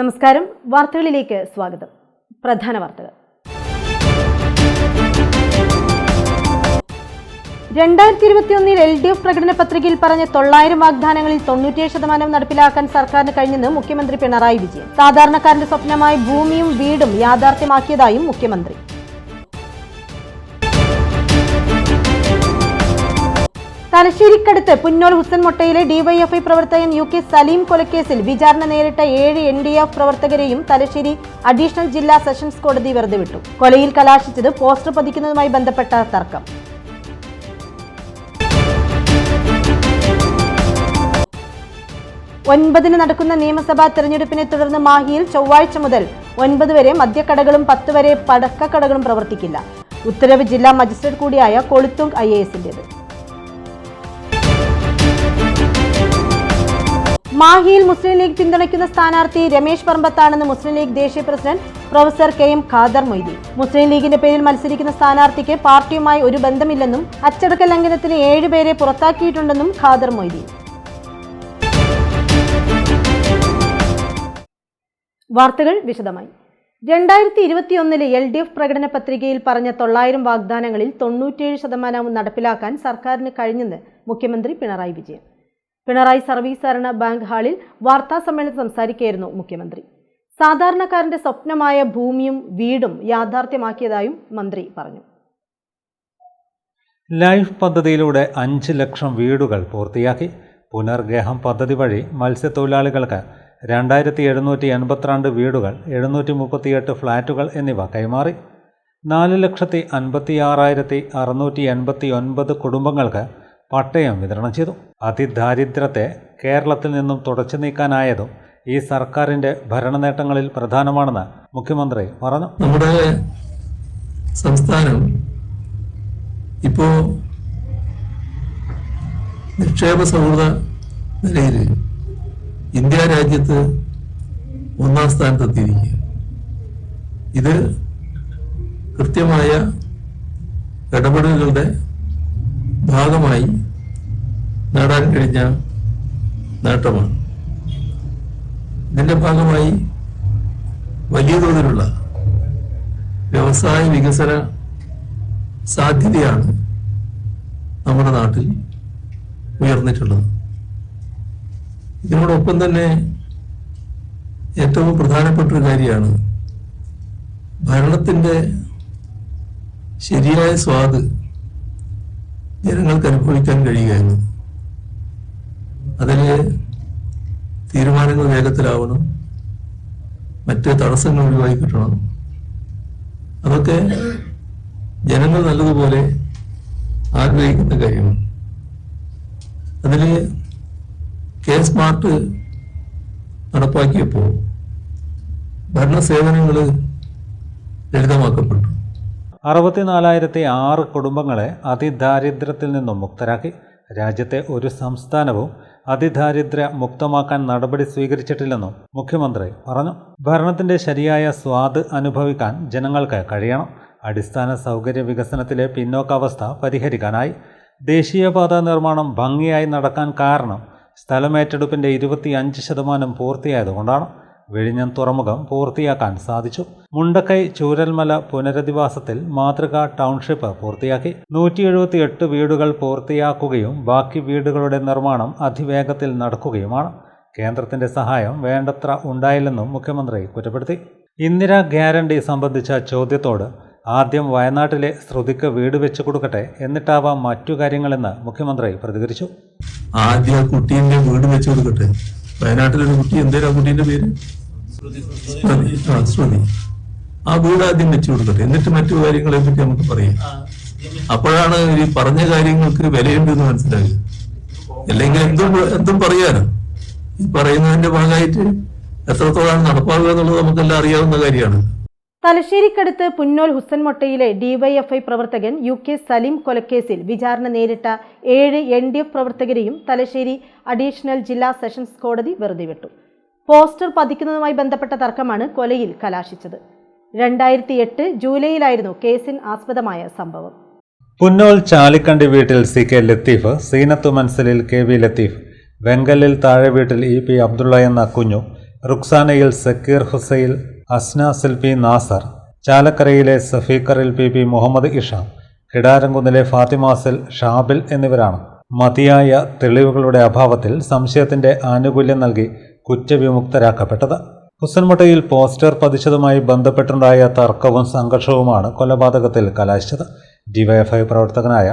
നമസ്കാരം. വാർത്തകളിലേക്ക് സ്വാഗതം. പ്രധാന വാർത്തകൾ. 2021 LDF പ്രകടന പത്രികയിൽ പറഞ്ഞ 900 വാഗ്ദാനങ്ങളിൽ 97% നടപ്പിലാക്കാൻ സർക്കാരിന് കഴിഞ്ഞെന്ന് മുഖ്യമന്ത്രി പിണറായി വിജയൻ. സാധാരണക്കാരന്റെ സ്വപ്നമായ ഭൂമിയും വീടും യാഥാർത്ഥ്യമാക്കിയതായും മുഖ്യമന്ത്രി. തലശ്ശേരിക്കടുത്ത് പുന്നോൽ ഹുസൻമൊട്ടയിലെ ഡിവൈഎഫ്ഐ പ്രവർത്തകൻ UK സലീം കൊലക്കേസിൽ വിചാരണ നേരിട്ട 7 NDF പ്രവർത്തകരെയും തലശ്ശേരി അഡീഷണൽ ജില്ലാ സെഷൻസ് കോടതി വെറുതെ വിട്ടു. കൊലയിൽ കലാശിച്ചത് പോസ്റ്റർ പതിക്കുന്നതുമായി ബന്ധപ്പെട്ട തർക്കം. ഒൻപതിന് നടക്കുന്ന നിയമസഭാ തെരഞ്ഞെടുപ്പിനെ തുടർന്ന് മാഹിയിൽ ചൊവ്വാഴ്ച മുതൽ 9 വരെ മദ്യക്കടകളും 10 വരെ പടക്കക്കടകളും പ്രവർത്തിക്കില്ല. ഉത്തരവ് ജില്ലാ മജിസ്ട്രേറ്റ് കൂടിയായ കൊളുത്തുങ് IAS-ന്റേത്. മാഹിയിൽ മുസ്ലിം ലീഗ് പിന്തുണയ്ക്കുന്ന സ്ഥാനാർത്ഥി രമേശ് പറമ്പത്താണെന്ന് മുസ്ലിം ലീഗ് ദേശീയ president professor KM Khader Moideen. Muslim ലീഗിന്റെ പേരിൽ മത്സരിക്കുന്ന സ്ഥാനാർത്ഥിക്ക് പാർട്ടിയുമായി ഒരു ബന്ധമില്ലെന്നും അച്ചടക്ക ലംഘനത്തിന് 7 പേരെ പുറത്താക്കിയിട്ടുണ്ടെന്നും ഖാദർ മൊയ്തീൻ. വാർത്തകൾ വിശദമായി. 2021 LDF പ്രകടന പത്രികയിൽ പറഞ്ഞ 900 വാഗ്ദാനങ്ങളിൽ 97% നടപ്പിലാക്കാൻ സർക്കാരിന് കഴിഞ്ഞെന്ന് മുഖ്യമന്ത്രി പിണറായി വിജയൻ. പിണറായി സർവീസ് സഹകരണ ബാങ്ക് ഹാളിൽ വാർത്താ സമ്മേളനത്തിൽ സംസാരിക്കുകയായിരുന്നു മുഖ്യമന്ത്രി. സാധാരണക്കാരന്റെ സ്വപ്നമായ ഭൂമിയും വീടും യാഥാർത്ഥ്യമാക്കിയതായും മന്ത്രി പറഞ്ഞു. ലൈഫ് പദ്ധതിയിലൂടെ 5 ലക്ഷം വീടുകൾ പൂർത്തിയാക്കി. പുനർഗേഹം പദ്ധതി വഴി മത്സ്യത്തൊഴിലാളികൾക്ക് 2782 വീടുകൾ, 738 ഫ്ളാറ്റുകൾ എന്നിവ കൈമാറി. 4,56,689 കുടുംബങ്ങൾക്ക് പട്ടയം വിതരണം ചെയ്തു. അതിദാരിദ്ര്യത്തെ കേരളത്തിൽ നിന്നും തുടച്ചു നീക്കാനായതും ഈ സർക്കാരിൻ്റെ ഭരണനേട്ടങ്ങളിൽ പ്രധാനമാണെന്ന് മുഖ്യമന്ത്രി പറഞ്ഞു. നമ്മുടെ സംസ്ഥാനം ഇപ്പോൾ നിക്ഷേപ സൗഹൃദ നിലയിൽ ഇന്ത്യ രാജ്യത്ത് 1-ാം സ്ഥാനത്തെത്തിയിരിക്കുക. ഇത് കൃത്യമായ ഇടപെടലുകളുടെ ഭാഗമായി നേടാൻ കഴിഞ്ഞ നേട്ടമാണ്. ഇതിൻ്റെ ഭാഗമായി വലിയ തോതിലുള്ള വ്യവസായ വികസന സാധ്യതയാണ് നമ്മുടെ നാട്ടിൽ ഉയർന്നിട്ടുള്ളത്. ഇതിനോടൊപ്പം തന്നെ ഏറ്റവും പ്രധാനപ്പെട്ട ഒരു കാര്യമാണ് ഭരണത്തിൻ്റെ ശരിയായ സ്വാദ് ജനങ്ങൾക്ക് അനുഭവിക്കാൻ കഴിയുക എന്നത്. അതിൽ തീരുമാനങ്ങൾ വേഗത്തിലാവണം, മറ്റ് തടസ്സങ്ങൾ ഒഴിവാക്കി കിട്ടണം. അതൊക്കെ ജനങ്ങൾ നല്ലതുപോലെ ആഗ്രഹിക്കുന്ന കാര്യമാണ്. അതിൽ സ്മാർട്ട് നടപ്പാക്കിയപ്പോൾ ഭരണ സേവനങ്ങൾ ലളിതമാക്കപ്പെട്ടു. 64,006 കുടുംബങ്ങളെ അതിദാരിദ്ര്യത്തിൽ നിന്നും മുക്തരാക്കി. രാജ്യത്തെ ഒരു സംസ്ഥാനവും അതിദാരിദ്ര്യ മുക്തമാക്കാൻ നടപടി സ്വീകരിച്ചിട്ടില്ലെന്നും മുഖ്യമന്ത്രി പറഞ്ഞു. ഭരണത്തിൻ്റെ ശരിയായ സ്വാദ് അനുഭവിക്കാൻ ജനങ്ങൾക്ക് കഴിയണം. അടിസ്ഥാന സൗകര്യ വികസനത്തിലെ പിന്നോക്കാവസ്ഥ പരിഹരിക്കാനായി. ദേശീയപാത നിർമ്മാണം ഭംഗിയായി നടക്കാൻ കാരണം സ്ഥലമേറ്റെടുപ്പിൻ്റെ 25% പൂർത്തിയായതുകൊണ്ടാണ്. വിഴിഞ്ഞം തുറമുഖം പൂർത്തിയാക്കാൻ സാധിച്ചു. മുണ്ടക്കൈ ചൂരൽമല പുനരധിവാസത്തിൽ മാതൃകാ ടൗൺഷിപ്പ് പൂർത്തിയാക്കി. 178 വീടുകൾ പൂർത്തിയാക്കുകയും ബാക്കി വീടുകളുടെ നിർമ്മാണം അതിവേഗത്തിൽ നടക്കുകയുമാണ്. കേന്ദ്രത്തിന്റെ സഹായം വേണ്ടത്ര ഉണ്ടായില്ലെന്നും മുഖ്യമന്ത്രി കുറ്റപ്പെടുത്തി. ഇന്ദിരാ ഗ്യാരണ്ടി സംബന്ധിച്ച ചോദ്യത്തോട് ആദ്യം വയനാട്ടിലെ ശ്രുതിക്ക് വീട് വെച്ചു കൊടുക്കട്ടെ, എന്നിട്ടാവാം മറ്റു കാര്യങ്ങളെന്ന് മുഖ്യമന്ത്രി പ്രതികരിച്ചു. ആദ്യം കുട്ടീൻ്റെ വീട് വെച്ചു കൊടുക്കട്ടെ. വയനാട്ടിലൊരു കുട്ടി, എന്തേലും ആ കുട്ടീൻ്റെ പേര് ശ്രുതി. ആ വീട് ആദ്യം വെച്ചു കൊടുക്കട്ടെ, എന്നിട്ട് മറ്റു കാര്യങ്ങളെ പറ്റി നമുക്ക് പറയാം. അപ്പോഴാണ് ഈ പറഞ്ഞ കാര്യങ്ങൾക്ക് വിലയുണ്ടെന്ന് മനസ്സിലാകുക. അല്ലെങ്കിൽ എന്തും പറയാനോ ഈ പറയുന്നതിന്റെ ഭാഗമായിട്ട് എത്രത്തോളം നടപ്പാകുക എന്നുള്ളത് നമുക്കെല്ലാം അറിയാവുന്ന കാര്യമാണ്. തലശ്ശേരിക്കടുത്ത് പുന്നോൽ ഹുസൻമൊട്ടയിലെ ഡിവൈഎഫ്ഐ പ്രവർത്തകൻ UK സലീം കൊലക്കേസിൽ വിചാരണ നേരിട്ട 7 NDF പ്രവർത്തകരെയും തലശ്ശേരി അഡീഷണൽ ജില്ലാ സെഷൻസ് കോടതി വെറുതെ വിട്ടു. പോസ്റ്റർ പതിക്കുന്നതുമായി ബന്ധപ്പെട്ട തർക്കമാണ് കൊലയിൽ കലാശിച്ചത്. 2008 ജൂലൈയിലായിരുന്നു കേസിന് ആസ്പദമായ സംഭവം. പുന്നോൽ ചാലിക്കണ്ടി വീട്ടിൽ CK ലത്തീഫ്, സീനത്തു മൻസലിൽ KV ലത്തീഫ്, വെങ്കലിൽ താഴെ വീട്ടിൽ EP അബ്ദുള്ള എന്ന കുഞ്ഞു, റുക്സാനയിൽ സക്കീർ ഹുസൈൽ, അസ്ന സിൽപി നാസർ, ചാലക്കരയിലെ സഫീഖറിൽ പി മുഹമ്മദ് ഇഷാം, കിടാരംകുന്നിലെ ഫാത്തിമാസിൽ ഷാബിൽ എന്നിവരാണ് മതിയായ തെളിവുകളുടെ അഭാവത്തിൽ സംശയത്തിന്റെ ആനുകൂല്യം നൽകി കുറ്റവിമുക്തരാക്കപ്പെട്ടത്. ഹുസൻമുട്ടയിൽ പോസ്റ്റർ പതിച്ചതുമായി ബന്ധപ്പെട്ടുണ്ടായ തർക്കവും സംഘർഷവുമാണ് കൊലപാതകത്തിൽ കലാശിച്ചത്. ഡിവൈഎഫ്ഐ പ്രവർത്തകനായ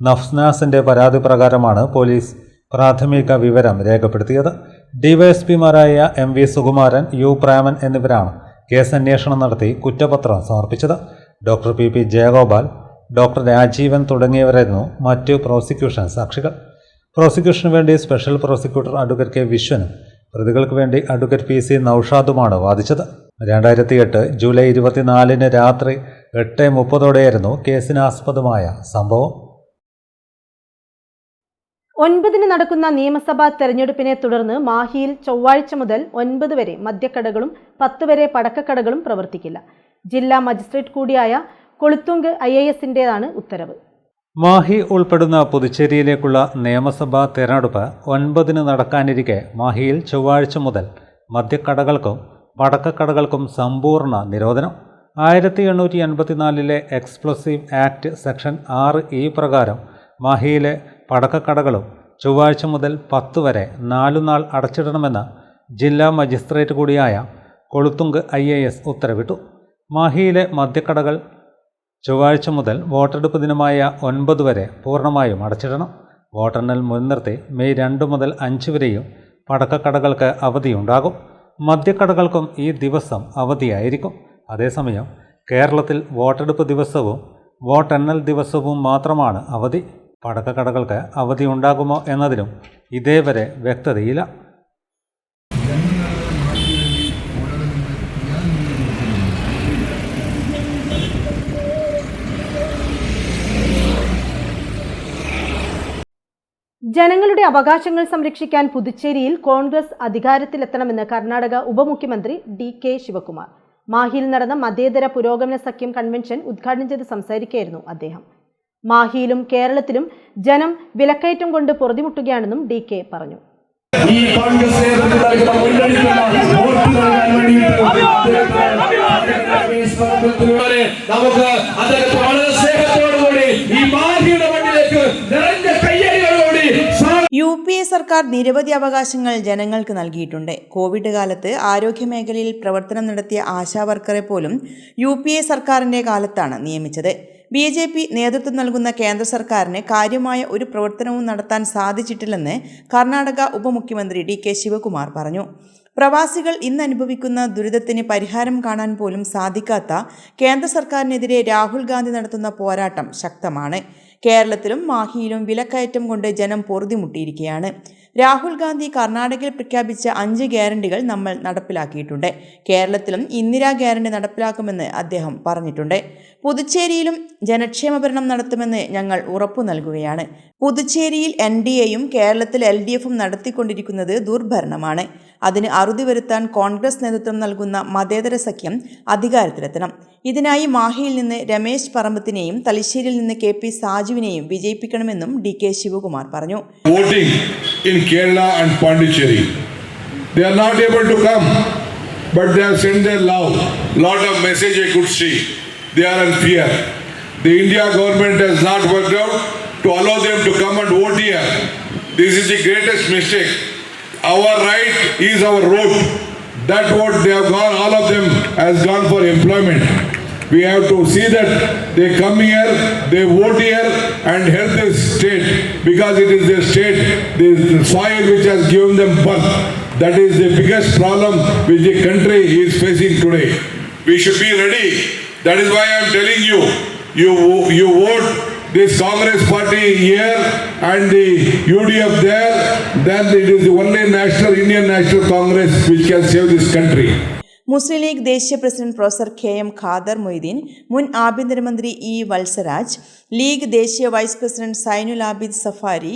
നഫ്നാസിന്റെ പരാതി പ്രകാരമാണ് പോലീസ് പ്രാഥമിക വിവരം രേഖപ്പെടുത്തിയത്. ഡിവൈഎസ്പിമാരായ MV സുകുമാരൻ, U പ്രേമൻ എന്നിവരാണ് കേസ് അന്വേഷണം നടത്തി കുറ്റപത്രം സമർപ്പിച്ചത്. Doctor P Jayagopal, doctor Rajeevan തുടങ്ങിയവരായിരുന്നു മറ്റ് പ്രോസിക്യൂഷൻ സാക്ഷികൾ. പ്രോസിക്യൂഷന് വേണ്ടി സ്പെഷ്യൽ പ്രോസിക്യൂട്ടർ അഡ്വക്കേറ്റ് K വിശ്വനും പ്രതികൾക്ക് വേണ്ടി അഡ്വക്കേറ്റ് PC നൌഷാദുമാണ് വാദിച്ചത്. 2008 ജൂലൈ 24 രാത്രി 8:30 കേസിനാസ്പദമായ സംഭവം. 9 നടക്കുന്ന നിയമസഭാ തെരഞ്ഞെടുപ്പിനെ തുടർന്ന് മാഹിയിൽ ചൊവ്വാഴ്ച മുതൽ 9 വരെ മദ്യക്കടകളും 10 വരെ പടക്കക്കടകളും പ്രവർത്തിക്കില്ല. ജില്ലാ മജിസ്ട്രേറ്റ് കൂടിയായ കൊളുത്തുങ്ക് IAS-ന്റേതാണ് ഉത്തരവ്. മാഹി ഉൾപ്പെടുന്ന പുതുച്ചേരിയിലേക്കുള്ള നിയമസഭാ തെരഞ്ഞെടുപ്പ് 9 നടക്കാനിരിക്കെ മാഹിയിൽ ചൊവ്വാഴ്ച മുതൽ മദ്യക്കടകൾക്കും പടക്കക്കടകൾക്കും സമ്പൂർണ്ണ നിരോധനം. 1884 എക്സ്പ്ലോസീവ് ആക്ട് സെക്ഷൻ 6E പ്രകാരം മാഹിയിലെ പടക്കക്കടകളും ചൊവ്വാഴ്ച മുതൽ 10 വരെ 4 നാൾ അടച്ചിടണമെന്ന് ജില്ലാ മജിസ്ട്രേറ്റ് കൂടിയായ കൊളുത്തുങ്ക് IAS ഉത്തരവിട്ടു. മാഹിയിലെ മദ്യക്കടകൾ ചൊവ്വാഴ്ച മുതൽ വോട്ടെടുപ്പ് ദിനമായ 9 വരെ പൂർണ്ണമായും അടച്ചിടണം. വോട്ടെണ്ണൽ മുൻനിർത്തി മെയ് 2 മുതൽ 5 വരെയും പടക്കക്കടകൾക്ക് അവധിയുണ്ടാകും. മദ്യക്കടകൾക്കും ഈ ദിവസം അവധിയായിരിക്കും. അതേസമയം കേരളത്തിൽ വോട്ടെടുപ്പ് ദിവസവും വോട്ടെണ്ണൽ ദിവസവും മാത്രമാണ് അവധി. പടക്കക്കടകൾക്ക് അവധിയുണ്ടാകുമോ എന്നതിലും ഇതേവരെ വ്യക്തതയില്ല. ജനങ്ങളുടെ അവകാശങ്ങൾ സംരക്ഷിക്കാൻ പുതുച്ചേരിയിൽ കോൺഗ്രസ് അധികാരത്തിലെത്തണമെന്ന് കർണാടക ഉപമുഖ്യമന്ത്രി DK ശിവകുമാർ. മാഹിയിൽ നടന്ന മതേതര പുരോഗമന സഖ്യം കൺവെൻഷൻ ഉദ്ഘാടനം ചെയ്ത് സംസാരിക്കുകയായിരുന്നു അദ്ദേഹം. മാഹിയിലും കേരളത്തിലും ജനം വിലക്കയറ്റം കൊണ്ട് പൊറുതിമുട്ടുകയാണെന്നും DK പറഞ്ഞു. ഈ കോൺഗ്രസ് നമുക്ക് അദ്ദേഹത്തെ വളരെ സ്നേഹത്തോടുകൂടി ഈ മാഹിയുടെ മണ്ണിലേക്ക് നിറഞ്ഞ കയ്യടികളോടുകൂടി UPA സർക്കാർ നിരവധി അവകാശങ്ങൾ ജനങ്ങൾക്ക് നൽകിയിട്ടുണ്ട്. കോവിഡ് കാലത്ത് ആരോഗ്യമേഖലയിൽ പ്രവർത്തനം നടത്തിയ ആശാവർക്കറെ പോലും UPA സർക്കാരിന്റെ കാലത്താണ് നിയമിച്ചത്. BJP നേതൃത്വം നൽകുന്ന കേന്ദ്ര സർക്കാരിന് കാര്യമായ ഒരു പ്രവർത്തനവും നടത്താൻ സാധിച്ചിട്ടില്ലെന്ന് കർണാടക ഉപമുഖ്യമന്ത്രി DK ശിവകുമാർ പറഞ്ഞു. പ്രവാസികൾ ഇന്ന് അനുഭവിക്കുന്ന ദുരിതത്തിന് പരിഹാരം കാണാൻ പോലും സാധിക്കാത്ത കേന്ദ്ര സർക്കാരിനെതിരെ രാഹുൽ ഗാന്ധി നടത്തുന്ന പോരാട്ടം ശക്തമാണ്. കേരളത്തിലും മാഹിയിലും വിലക്കയറ്റം കൊണ്ട് ജനം പൊറുതിമുട്ടിയിരിക്കുകയാണ്. രാഹുൽ ഗാന്ധി കർണാടകയിൽ പ്രഖ്യാപിച്ച 5 ഗ്യാരണ്ടികൾ നമ്മൾ നടപ്പിലാക്കിയിട്ടുണ്ട്. കേരളത്തിലും ഇന്ദിരാ ഗ്യാരണ്ടി നടപ്പിലാക്കുമെന്ന് അദ്ദേഹം പറഞ്ഞിട്ടുണ്ട്. പുതുച്ചേരിയിലും ജനക്ഷേമ ഭരണം നടത്തുമെന്ന് ഞങ്ങൾ ഉറപ്പു നൽകുകയാണ്. പുതുച്ചേരിയിൽ NDAയും കേരളത്തിൽ LDFും നടത്തിക്കൊണ്ടിരിക്കുന്നത് ദുർഭരണമാണ്. അതിന് അറുതി വരുത്താൻ കോൺഗ്രസ് നേതൃത്വം നൽകുന്ന മതേതര സഖ്യം അധികാരത്തിലെത്തണം. ഇതിനായി മാഹിയിൽ നിന്ന് രമേശ് പറമ്പത്തിനെയും തലശ്ശേരിയിൽ നിന്ന് KP സാജുവിനെയും വിജയിപ്പിക്കണമെന്നും DK ശിവകുമാർ പറഞ്ഞു. In Kerala and Pondicherry, they are not able to come, but they have sent their love. Lot of message I could see. They are in fear. The India government has not worked out to allow them to come and vote here. This is the greatest mistake. Our right is our road. That vote they have gone, all of them has gone for employment. We have to see that they come here, they vote here and help this state, because it is their state, the soil which has given them birth. That is the biggest problem which the country is facing today. We should be ready. That is why I am telling you, you vote this Congress party here and the UDF there, then it is the only Indian National Congress which can save this country. Muslim League ദേശീയ president professor KM Khader Moideen, മുൻ ആഭ്യന്തരമന്ത്രി E Valsaraj, League ദേശീയ vice president Zainul Abid Safari,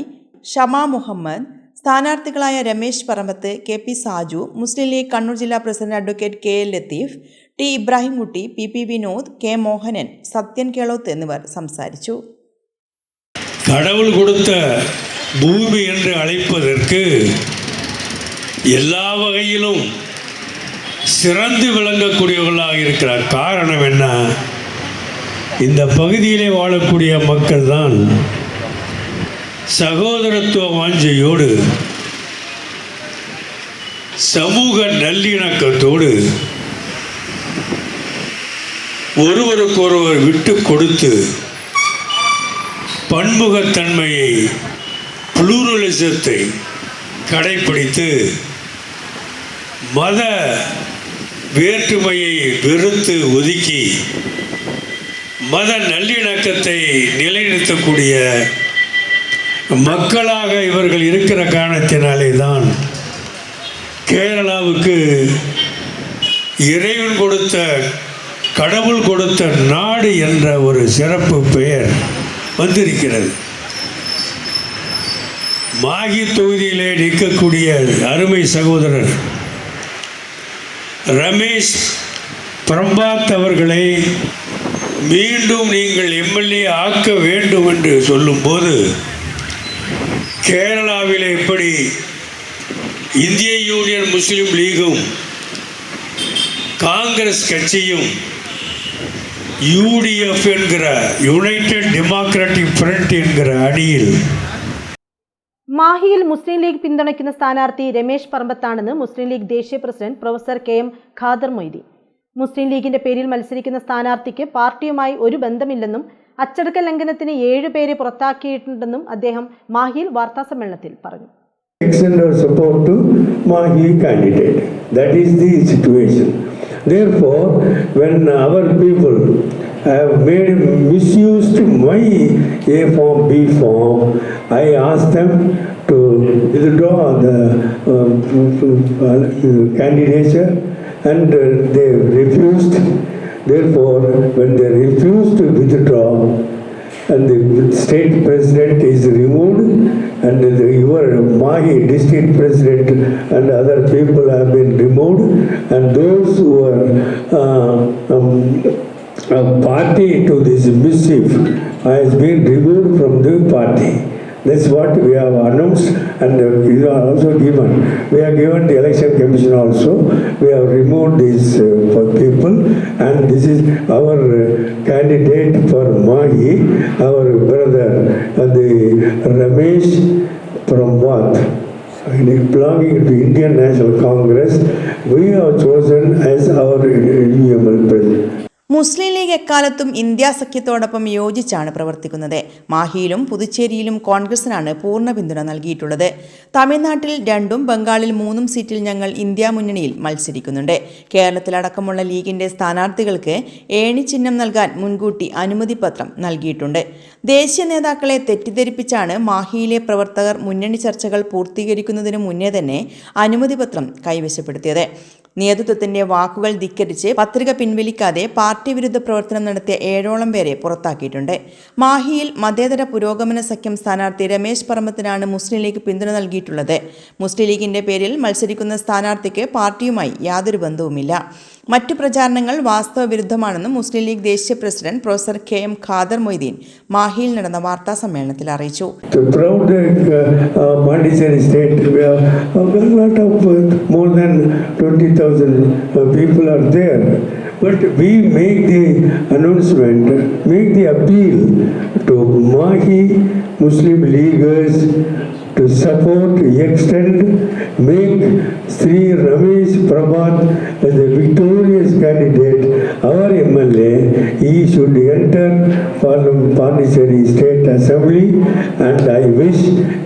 Shama Muhammad, സ്ഥാനാർത്ഥികളായ Ramesh Parambath, KP Saju, Muslim League Kannur ജില്ലാ president advocate KL Latheef, T Ibrahimkutty, PP Vinod, K Mohanan, Sathyan Keloth എന്നിവർ സംസാരിച്ചു. கடவுள் கொடுத்த பூமி என்று அழைப்பதற்கு எல்லா வகையிலும் சிறந்து விளங்கக்கூடியவர்களாக இருக்கிறார். காரணம் என்ன? இந்த பகுதியிலே வாழக்கூடிய மக்கள் தான் சகோதரத்துவ வாஞ்சையோடு, சமூக நல்லிணக்கத்தோடு, ஒருவருக்கொருவர் விட்டு கொடுத்து பன்முகத்தன்மையை, புளூரலிசத்தை கடைப்பிடித்து மத வேற்றுமையை வெறுத்து ஒதுக்கி மத நல்லிணக்கத்தை நிலைநிறுத்தக்கூடிய மக்களாக இவர்கள் இருக்கிற காரணத்தினாலே தான் கேரளாவுக்கு இறைவன் கொடுத்த, கடவுள் கொடுத்த நாடு என்ற ஒரு சிறப்பு பெயர் வந்திருக்கிறது. மாஹி தொகுதியிலே நிற்கக்கூடிய அருமை சகோதரர் ரமேஷ் பிரபாத் அவர்களை மீண்டும் நீங்கள் எம்எல்ஏ ஆக்க வேண்டும் என்று சொல்லும்போது, கேரளாவில் எப்படி இந்திய யூனியன் முஸ்லீம் லீகும் காங்கிரஸ் கட்சியும் யூடிஎஃப் என்கிற யுனைடெட் டெமோக்ராட்டிக் ஃப்ரண்ட் என்கிற அணியில் മാഹിയിൽ മുസ്ലിം ലീഗ് പിന്തുണയ്ക്കുന്ന സ്ഥാനാർത്ഥി രമേശ് പറമ്പത്താണെന്ന് മുസ്ലിം ലീഗ് ദേശീയ president professor KM Khader Moideen. Muslim ലീഗിന്റെ പേരിൽ മത്സരിക്കുന്ന സ്ഥാനാർത്ഥിക്ക് പാർട്ടിയുമായി ഒരു ബന്ധമില്ലെന്നും അച്ചടക്ക ലംഘനത്തിന് 7 പേരെ പുറത്താക്കിയിട്ടുണ്ടെന്നും അദ്ദേഹം മാഹിയിൽ വാർത്താസമ്മേളനത്തിൽ പറഞ്ഞു. Extend our support to Mahi candidate. That is the situation. Therefore, when our people have misused my A form, B form, I asked them to withdraw the candidature, and they refused. Therefore, when they refused to withdraw, and the state president is removed, and your Mahi district president and other people have been removed, and those who are a party to this mischief has been removed from the party. That's what we have announced, and you are also given. We have given the election commission also. We have removed these for people, and this is our candidate for Mahi, our brother, the Ramesh Prambath, belonging to Indian National Congress. We have chosen as our UML president. Muslim league എക്കാലത്തും India സഖ്യത്തോടൊപ്പം യോജിച്ചാണ് പ്രവർത്തിക്കുന്നത്. മാഹിയിലും പുതുച്ചേരിയിലും കോൺഗ്രസിനാണ് പൂർണ്ണ പിന്തുണ നൽകിയിട്ടുള്ളത്. തമിഴ്നാട്ടിൽ 2ഉം ബംഗാളിൽ 3ഉം സീറ്റിൽ ഞങ്ങൾ ഇന്ത്യ മുന്നണിയിൽ മത്സരിക്കുന്നുണ്ട്. കേരളത്തിലടക്കമുള്ള ലീഗിന്റെ സ്ഥാനാർത്ഥികൾക്ക് ഏണി ചിഹ്നം നൽകാൻ മുൻകൂട്ടി അനുമതി പത്രം നൽകിയിട്ടുണ്ട്. ദേശീയ നേതാക്കളെ തെറ്റിദ്ധരിപ്പിച്ചാണ് മാഹിയിലെ പ്രവർത്തകർ മുന്നണി ചർച്ചകൾ പൂർത്തീകരിക്കുന്നതിന് മുന്നേ തന്നെ അനുമതി പത്രം കൈവശപ്പെടുത്തിയത്. നേതൃത്വത്തിന്റെ വാക്കുകൾ ധിക്കരിച്ച് പത്രിക പിൻവലിക്കാതെ പാർട്ടി വിരുദ്ധ പ്രവർത്തനം നടത്തിയ 7ഓളം പേരെ പുറത്താക്കിയിട്ടുണ്ട്. മാഹിയിൽ മതേതര പുരോഗമന സഖ്യം സ്ഥാനാർത്ഥി രമേശ് പറമ്പത്തിനാണ് മുസ്ലിം ലീഗ് പിന്തുണ നൽകിയിട്ടുള്ളത്. മുസ്ലിം ലീഗിന്റെ പേരിൽ മത്സരിക്കുന്ന സ്ഥാനാർത്ഥിക്ക് പാർട്ടിയുമായി യാതൊരു ബന്ധവുമില്ല. മറ്റു പ്രചാരണങ്ങൾ വാസ്തവ വിരുദ്ധമാണെന്നും മുസ്ലിം ലീഗ് ദേശീയ president professor KM Khader Moideen മാഹിയിൽ നടന്ന വാർത്താ സമ്മേളനത്തിൽ അറിയിച്ചു. People are there, but we make the announcement, make the appeal to Mahi Muslim Leaguers to support, extend, make Sri Ramesh Prabhat as a victorious candidate, our MLA. He should enter Pondicherry State Assembly, and I wish